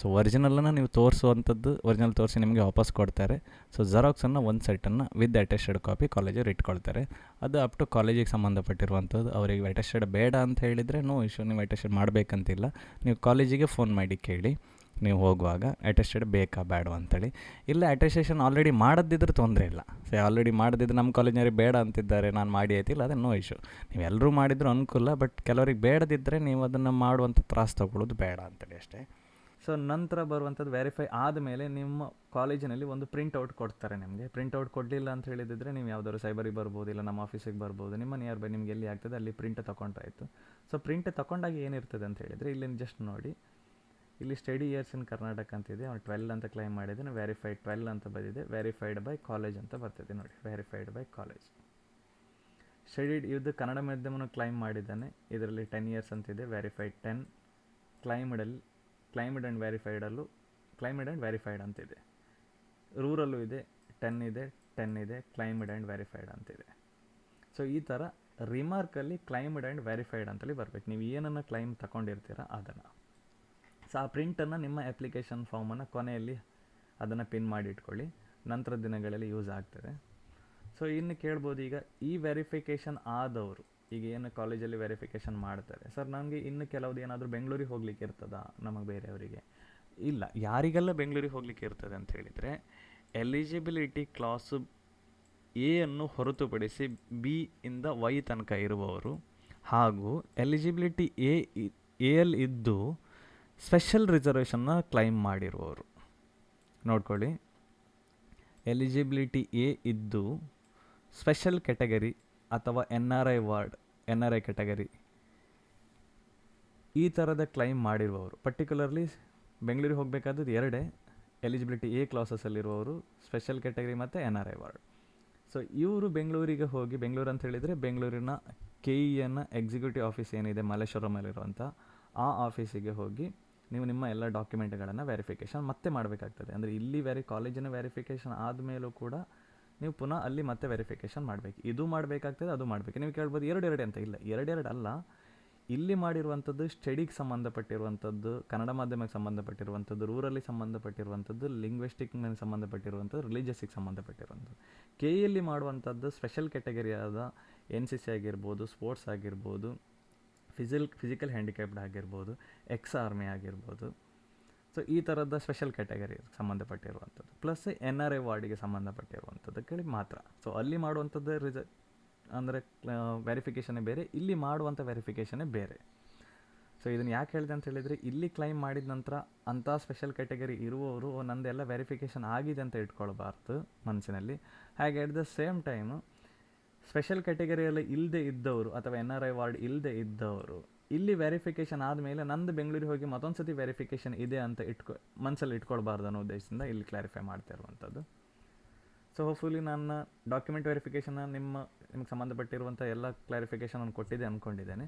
ಸೊ ಒರಿಜಿನಲನ್ನು ನೀವು ತೋರಿಸುವಂಥದ್ದು, ಒರಿಜಿನಲ್ ತೋರಿಸಿ ನಿಮಗೆ ವಾಪಸ್ ಕೊಡ್ತಾರೆ. ಸೊ ಜೆರಾಕ್ಸನ್ನು ಒಂದು ಸೆಟ್ಟನ್ನು ವಿತ್ ಅಟೆಸ್ಟೆಡ್ ಕಾಪಿ ಕಾಲೇಜವ್ರು ಇಟ್ಕೊಳ್ತಾರೆ. ಅದು ಅಪ್ ಟು ಕಾಲೇಜಿಗೆ ಸಂಬಂಧಪಟ್ಟಿರುವಂಥದ್ದು. ಅವರಿಗೆ ಅಟೆಸ್ಟೆಡ್ ಬೇಡ ಅಂತ ಹೇಳಿದರೆ ನೋ ಇಶ್ಯೂ, ನೀವು ಅಟೆಸ್ಟೆಡ್ ಮಾಡಬೇಕಂತಿಲ್ಲ. ನೀವು ಕಾಲೇಜಿಗೆ ಫೋನ್ ಮಾಡಿ ಕೇಳಿ ನೀವು ಹೋಗುವಾಗ ಅಟೆಸ್ಟೆಡ್ ಬೇಕಾ ಬೇಡ ಅಂತೇಳಿ. ಇಲ್ಲ ಅಟೆಸ್ಟೇಷನ್ ಆಲ್ರೆಡಿ ಮಾಡದಿದ್ದರೆ ತೊಂದರೆ ಇಲ್ಲ. ಸೊ ಆಲ್ರೆಡಿ ಮಾಡದಿದ್ದರೆ ನಮ್ಮ ಕಾಲೇಜ್ನವ್ರಿಗೆ ಬೇಡ ಅಂತಿದ್ದಾರೆ, ನಾನು ಮಾಡಿ ಆಯ್ತಿಲ್ಲ, ಅದೇ ನೋ ಇಶ್ಯೂ. ನೀವು ಎಲ್ಲರೂ ಮಾಡಿದರೂ ಅನುಕೂಲ, ಬಟ್ ಕೆಲವರಿಗೆ ಬೇಡದಿದ್ದರೆ ನೀವು ಅದನ್ನು ಮಾಡುವಂಥ ತ್ರಾಸು ತೊಗೊಳ್ಳೋದು ಬೇಡ ಅಂತೇಳಿ ಅಷ್ಟೇ. ಸೊ ನಂತರ ಬರುವಂಥದ್ದು ವೆರಿಫೈ ಆದಮೇಲೆ ನಿಮ್ಮ ಕಾಲೇಜಿನಲ್ಲಿ ಒಂದು ಪ್ರಿಂಟ್ಔಟ್ ಕೊಡ್ತಾರೆ ನಿಮಗೆ. ಪ್ರಿಂಟ್ಔಟ್ ಕೊಡಲಿಲ್ಲ ಅಂತ ಹೇಳಿದರೆ ನೀವು ಯಾವುದಾದ್ರು ಸೈಬರಿಗೆ ಬರ್ಬೋದು, ಇಲ್ಲ ನಮ್ಮ ಆಫೀಸಿಗೆ ಬರ್ಬೋದು, ನಿಮ್ಮ ನಿಯರ್ ಬೈ ನಿಮ್ಗೆ ಎಲ್ಲಿ ಆಗ್ತದೆ ಅಲ್ಲಿ ಪ್ರಿಂಟ್ ತೊಗೊಂಡ್ರಾಯ್ತು. ಸೊ ಪ್ರಿಂಟ್ ತೊಗೊಂಡಾಗ ಏನಿರ್ತದೆ ಅಂತ ಹೇಳಿದರೆ, ಇಲ್ಲಿ ಜಸ್ಟ್ ನೋಡಿ, ಇಲ್ಲಿ ಸ್ಟಡಿ ಇಯರ್ಸ್ ಇನ್ ಕರ್ನಾಟಕ ಅಂತಿದೆ, ಅವ್ನು 12 ಅಂತ ಕ್ಲೈಮ್ ಮಾಡಿದ್ದಾನೆ, ವೆರಿಫೈಡ್ 12 ಅಂತ ಬಂದಿದೆ, ವೆರಿಫೈಡ್ ಬೈ ಕಾಲೇಜ್ ಅಂತ ಬರ್ತಿದೆ ನೋಡಿ, ವೆರಿಫೈಡ್ ಬೈ ಕಾಲೇಜ್. ಸ್ಟಡಿಡ್ ಇದು ಕನ್ನಡ ಮಾಧ್ಯಮವನ್ನು ಕ್ಲೈಮ್ ಮಾಡಿದ್ದಾನೆ, ಇದರಲ್ಲಿ 10 ಇಯರ್ಸ್ ಅಂತಿದೆ, ವೆರಿಫೈಡ್ 10, ಕ್ಲೈಮ್ಡ್ ಆ್ಯಂಡ್ ವೆರಿಫೈಡಲ್ಲೂ ಕ್ಲೈಮ್ಡ್ ಆ್ಯಂಡ್ ವೆರಿಫೈಡ್ ಅಂತಿದೆ. ರೂರಲ್ಲೂ ಇದೆ, 10 ಇದೆ, 10 ಇದೆ, ಕ್ಲೈಮ್ಡ್ ಆ್ಯಂಡ್ ವೆರಿಫೈಡ್ ಅಂತಿದೆ. ಸೊ ಈ ಥರ ರಿಮಾರ್ಕಲ್ಲಿ ಕ್ಲೈಮ್ಡ್ ಆ್ಯಂಡ್ ವೆರಿಫೈಡ್ ಅಂತೇಳಿ ಬರಬೇಕು, ನೀವು ಏನನ್ನು ಕ್ಲೈಮ್ ತಗೊಂಡಿರ್ತೀರ ಅದನ್ನು. ಸೊ ಆ ಪ್ರಿಂಟನ್ನು ನಿಮ್ಮ ಅಪ್ಲಿಕೇಶನ್ ಫಾರ್ಮನ್ನು ಕೊನೆಯಲ್ಲಿ ಅದನ್ನು ಪಿನ್ ಮಾಡಿ ಇಟ್ಕೊಳ್ಳಿ, ನಂತರ ದಿನಗಳಲ್ಲಿ ಯೂಸ್ ಆಗ್ತದೆ. ಸೊ ಇನ್ನು ಕೇಳ್ಬೋದು, ಈಗ ಈ ವೆರಿಫಿಕೇಷನ್ ಆದವರು ಈಗ ಏನು ಕಾಲೇಜಲ್ಲಿ ವೆರಿಫಿಕೇಷನ್ ಮಾಡ್ತಾರೆ, ಸರ್ ನನಗೆ ಇನ್ನು ಕೆಲವ್ದು ಏನಾದರೂ ಬೆಂಗಳೂರಿಗೆ ಹೋಗ್ಲಿಕ್ಕೆ ಇರ್ತದಾ ನಮಗೆ ಬೇರೆಯವರಿಗೆ? ಇಲ್ಲ, ಯಾರಿಗೆಲ್ಲ ಬೆಂಗಳೂರಿಗೆ ಹೋಗ್ಲಿಕ್ಕೆ ಇರ್ತದೆ ಅಂತ ಹೇಳಿದರೆ, ಎಲಿಜಿಬಿಲಿಟಿ ಕ್ಲಾಸು A ಅನ್ನು ಹೊರತುಪಡಿಸಿ B ಇಂದ Y ತನಕ ಇರುವವರು, ಹಾಗೂ ಎಲಿಜಿಬಿಲಿಟಿ ಎ ಅಲ್ಲಿ ಇದ್ದು ಸ್ಪೆಷಲ್ ರಿಸರ್ವೇಷನ್ನ ಕ್ಲೈಮ್ ಮಾಡಿರುವವರು. ನೋಡ್ಕೊಳ್ಳಿ. ಎಲಿಜಿಬಿಲಿಟಿ ಎ ಇದ್ದು ಸ್ಪೆಷಲ್ ಕ್ಯಾಟಗರಿ ಅಥವಾ ಎನ್ ಆರ್ ಐ ಕ್ಯಾಟಗರಿ ಈ ಥರದ ಕ್ಲೈಮ್ ಮಾಡಿರುವವರು, ಪರ್ಟಿಕ್ಯುಲರ್ಲಿ ಬೆಂಗಳೂರಿಗೆ ಹೋಗಬೇಕಾದದ್ದು ಎರಡೇ, ಎಲಿಜಿಬಿಲಿಟಿ ಎ ಕ್ಲಾಸಸಲ್ಲಿರುವವರು, ಸ್ಪೆಷಲ್ ಕ್ಯಾಟಗರಿ ಮತ್ತು N R I ward. So ಇವರು ಬೆಂಗಳೂರಿಗೆ ಹೋಗಿ, ಬೆಂಗಳೂರು ಅಂತ ಹೇಳಿದರೆ ಬೆಂಗಳೂರಿನ KEN ಎಕ್ಸಿಕ್ಯೂಟಿವ್ ಆಫೀಸ್ ಏನಿದೆ ಮಲ್ಲೇಶ್ವರಮಲ್ಲಿರುವಂಥ ಆ ಆಫೀಸಿಗೆ ಹೋಗಿ ನೀವು ನಿಮ್ಮ ಎಲ್ಲ ಡಾಕ್ಯುಮೆಂಟ್ಗಳನ್ನು ವೆರಿಫಿಕೇಷನ್ ಮತ್ತೆ ಮಾಡಬೇಕಾಗ್ತದೆ. ಅಂದರೆ ಇಲ್ಲಿ ಕಾಲೇಜಿನ ವೆರಿಫಿಕೇಷನ್ ಆದಮೇಲೂ ಕೂಡ ನೀವು ಪುನಃ ಅಲ್ಲಿ ಮತ್ತೆ ವೆರಿಫಿಕೇಷನ್ ಮಾಡಬೇಕು. ಇದು ಮಾಡಬೇಕಾಗ್ತದೆ, ಅದು ಮಾಡಬೇಕು. ನೀವು ಕೇಳ್ಬೋದು ಎರಡೆರಡು ಅಂತ. ಇಲ್ಲ, ಎರಡೆರಡು ಅಲ್ಲ. ಇಲ್ಲಿ ಮಾಡಿರುವಂಥದ್ದು ಸ್ಟಡಿಗೆ ಸಂಬಂಧಪಟ್ಟಿರುವಂಥದ್ದು, ಕನ್ನಡ ಮಾಧ್ಯಮಕ್ಕೆ ಸಂಬಂಧಪಟ್ಟಿರುವಂಥದ್ದು, ರೂರಲ್ಲಿ ಸಂಬಂಧಪಟ್ಟಿರುವಂಥದ್ದು, ಲಿಂಗ್ವಿಸ್ಟಿಕ್ಗೆ ಸಂಬಂಧಪಟ್ಟಿರುವಂಥದ್ದು, ರಿಲಿಜಿಯಸ್ಸಿಗೆ ಸಂಬಂಧಪಟ್ಟಿರುವಂಥದ್ದು. KEಯಲ್ಲಿ ಮಾಡುವಂಥದ್ದು ಸ್ಪೆಷಲ್ ಕ್ಯಾಟಗರಿಯಾದ NCC ಆಗಿರ್ಬೋದು, ಸ್ಪೋರ್ಟ್ಸ್ ಆಗಿರ್ಬೋದು, ಫಿಸಿಕಲ್ ಹ್ಯಾಂಡಿಕ್ಯಾಪ್ಡ್ ಆಗಿರ್ಬೋದು, ಎಕ್ಸ್ ಆರ್ಮಿ ಆಗಿರ್ಬೋದು. ಸೊ ಈ ಥರದ ಸ್ಪೆಷಲ್ ಕ್ಯಾಟಗರಿ ಸಂಬಂಧಪಟ್ಟಿರುವಂಥದ್ದು, ಪ್ಲಸ್ NRI ವಾರ್ಡಿಗೆ ಸಂಬಂಧಪಟ್ಟಿರುವಂಥದ್ದಕ್ಕೆ ಮಾತ್ರ. ಸೊ ಅಲ್ಲಿ ಮಾಡುವಂಥದ್ದು ಅಂದರೆ ವೆರಿಫಿಕೇಷನ್ನೇ ಬೇರೆ, ಇಲ್ಲಿ ಮಾಡುವಂಥ ವೆರಿಫಿಕೇಷನ್ನೇ ಬೇರೆ. ಸೊ ಇದನ್ನು ಯಾಕೆ ಹೇಳಿದೆ ಅಂತ ಹೇಳಿದರೆ, ಇಲ್ಲಿ ಕ್ಲೈಮ್ ಮಾಡಿದ ನಂತರ ಅಂಥ ಸ್ಪೆಷಲ್ ಕ್ಯಾಟಗರಿ ಇರುವವರು ನಂದೆಲ್ಲ ವೆರಿಫಿಕೇಷನ್ ಆಗಿದೆ ಅಂತ ಇಟ್ಕೊಳ್ಬಾರ್ದು ಮನಸ್ಸಿನಲ್ಲಿ. ಹಾಗೆ at the same time special ಕ್ಯಾಟಗರಿಯಲ್ಲಿ ಇಲ್ಲದೆ ಇದ್ದವರು ಅಥವಾ NRI ವಾರ್ಡ್ ಇಲ್ಲದೆ ಇದ್ದವರು ಇಲ್ಲಿ ವೆರಿಫಿಕೇಷನ್ ಆದಮೇಲೆ ನಂದು ಬೆಂಗಳೂರಿಗೆ ಹೋಗಿ ಮತ್ತೊಂದು ಸತಿ ವೆರಿಫಿಕೇಷನ್ ಇದೆ ಅಂತ ಮನಸ್ಸಲ್ಲಿ ಇಟ್ಕೊಳ್ಬಾರ್ದು ಅನ್ನೋ ಉದ್ದೇಶದಿಂದ ಇಲ್ಲಿ ಕ್ಲಾರಿಫೈ ಮಾಡ್ತಾ ಇರುವಂಥದ್ದು. ಸೊ ಹೋಪ್ಫುಲಿ ನನ್ನ ಡಾಕ್ಯುಮೆಂಟ್ ವೆರಿಫಿಕೇಷನ್ನ ನಿಮಗೆ ಸಂಬಂಧಪಟ್ಟಿರುವಂಥ ಎಲ್ಲ ಕ್ಲಾರಿಫಿಕೇಷನ್ ನಾನು ಕೊಟ್ಟಿದ್ದೆ ಅಂದ್ಕೊಂಡಿದ್ದೇನೆ.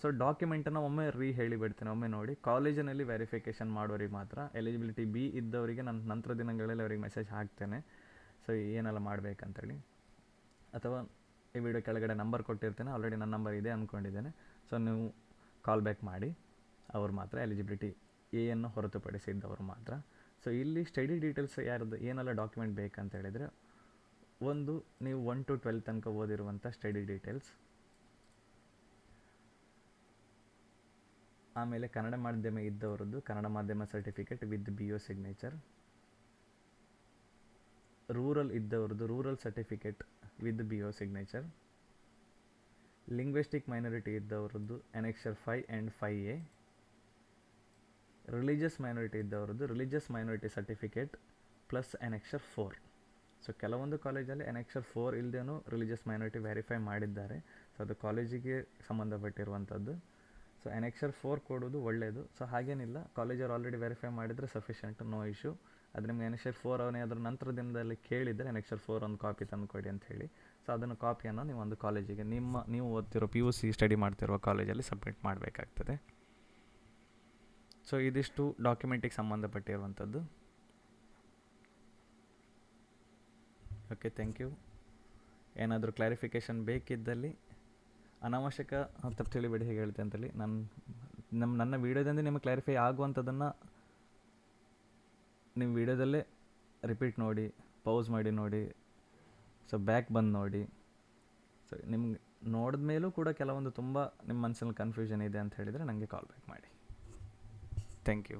ಸೊ ಡಾಕ್ಯುಮೆಂಟನ್ನು ಒಮ್ಮೆ ಹೇಳಿಬಿಡ್ತೇನೆ, ಒಮ್ಮೆ ನೋಡಿ. ಕಾಲೇಜಿನಲ್ಲಿ ವೆರಿಫಿಕೇಷನ್ ಮಾಡೋರಿಗೆ ಮಾತ್ರ, ಎಲಿಜಿಬಿಲಿಟಿ B ಇದ್ದವರಿಗೆ ನಾನು ನಂತರ ದಿನಗಳಲ್ಲಿ ಅವರಿಗೆ ಮೆಸೇಜ್ ಹಾಕ್ತೇನೆ, ಸೊ ಏನೆಲ್ಲ ಮಾಡಬೇಕಂತೇಳಿ. ಅಥವಾ ಈ ವಿಡಿಯೋ ಕೆಳಗಡೆ ನಂಬರ್ ಕೊಟ್ಟಿರ್ತೇನೆ, ಆಲ್ರೆಡಿ ನನ್ನ ನಂಬರ್ ಇದೆ ಅಂದ್ಕೊಂಡಿದ್ದೇನೆ. ಸೊ ನೀವು ಕಾಲ್ ಬ್ಯಾಕ್ ಮಾಡಿ. ಅವ್ರು ಮಾತ್ರ ಎಲಿಜಿಬಿಲಿಟಿ ಎಯನ್ನು ಹೊರತುಪಡಿಸಿದ್ದವರು ಮಾತ್ರ. ಸೊ ಇಲ್ಲಿ ಸ್ಟಡಿ ಡೀಟೇಲ್ಸ್ ಯಾರ್ದು ಏನೆಲ್ಲ ಡಾಕ್ಯುಮೆಂಟ್ ಬೇಕಂತ ಹೇಳಿದರೆ, ಒಂದು ನೀವು 1 to 12 ತನಕ ಓದಿರುವಂಥ ಸ್ಟಡಿ ಡೀಟೇಲ್ಸ್, ಆಮೇಲೆ ಕನ್ನಡ ಮಾಧ್ಯಮ ಇದ್ದವರದ್ದು ಕನ್ನಡ ಮಾಧ್ಯಮ certificate with BO signature, rural ಇದ್ದವ್ರದ್ದು rural certificate with BO signature, linguistic minority ಇದ್ದವರದ್ದು Annexure 5 and 5A, religious minority ಇದ್ದವರದ್ದು religious minority certificate plus Annexure 4. So ಕೆಲವೊಂದು ಕಾಲೇಜಲ್ಲಿ Annexure 4 ಇಲ್ಲದೇನೂ ರಿಲಿಜಿಯಸ್ ಮೈನಾರಿಟಿ ವೆರಿಫೈ ಮಾಡಿದ್ದಾರೆ. ಸೊ ಅದು ಕಾಲೇಜಿಗೆ ಸಂಬಂಧಪಟ್ಟಿರುವಂಥದ್ದು. ಸೊ Annexure 4 ಕೊಡೋದು ಒಳ್ಳೆಯದು. ಸೊ ಹಾಗೇನಿಲ್ಲ, ಕಾಲೇಜವ್ರು ಆಲ್ರೆಡಿ ವೆರಿಫೈ ಮಾಡಿದರೆ ಸಫಿಷಿಯೆಂಟ್, ನೋ ಇಶ್ಯೂ. ಅದು ನಿಮ್ಗೆ Annexure 4 ಅವನೇ ಅದರ ನಂತರ ದಿನದಲ್ಲಿ ಕೇಳಿದರೆ Annexure 4 ಒಂದು ಕಾಪಿ ತಂದು ಕೊಡಿ ಅಂತ ಹೇಳಿ. ಸೊ ಅದನ್ನು ಕಾಪಿಯನ್ನು ನೀವು ಒಂದು ಕಾಲೇಜಿಗೆ ನೀವು ಓದ್ತಿರೋ PUC ಸ್ಟಡಿ ಮಾಡ್ತಿರೋ ಕಾಲೇಜಲ್ಲಿ ಸಬ್ಮಿಟ್ ಮಾಡಬೇಕಾಗ್ತದೆ. ಸೊ ಇದಿಷ್ಟು ಡಾಕ್ಯುಮೆಂಟಿಗೆ ಸಂಬಂಧಪಟ್ಟಿರುವಂಥದ್ದು. Okay, thank you. ಏನಾದರೂ ಕ್ಲಾರಿಫಿಕೇಷನ್ ಬೇಕಿದ್ದಲ್ಲಿ ಅನಾವಶ್ಯಕ ತಪ್ಪು ತಿಳಿಬೇಡಿ, ಹೇಗೆ ಹೇಳ್ತೆ ಅಂತೇಳಿ. ನನ್ನ ವೀಡಿಯೋದಿಂದ ನಿಮಗೆ ಕ್ಲಾರಿಫೈ ಆಗುವಂಥದ್ದನ್ನು ನಿಮ್ಮ ವೀಡಿಯೋದಲ್ಲೇ ರಿಪೀಟ್ ನೋಡಿ, ಪೌಸ್ ಮಾಡಿ ನೋಡಿ, ಸೊ ಬ್ಯಾಕ್ ಬಂದು ನೋಡಿ. ಸೊ ನಿಮ್ಗೆ ನೋಡಿದ ಮೇಲೂ ಕೂಡ ಕೆಲವೊಂದು ತುಂಬ ನಿಮ್ಮ ಮನಸ್ಸಲ್ಲಿ ಕನ್ಫ್ಯೂಷನ್ ಇದೆ ಅಂತ ಹೇಳಿದರೆ ನನಗೆ ಕಾಲ್ ಬ್ಯಾಕ್ ಮಾಡಿ. Thank you.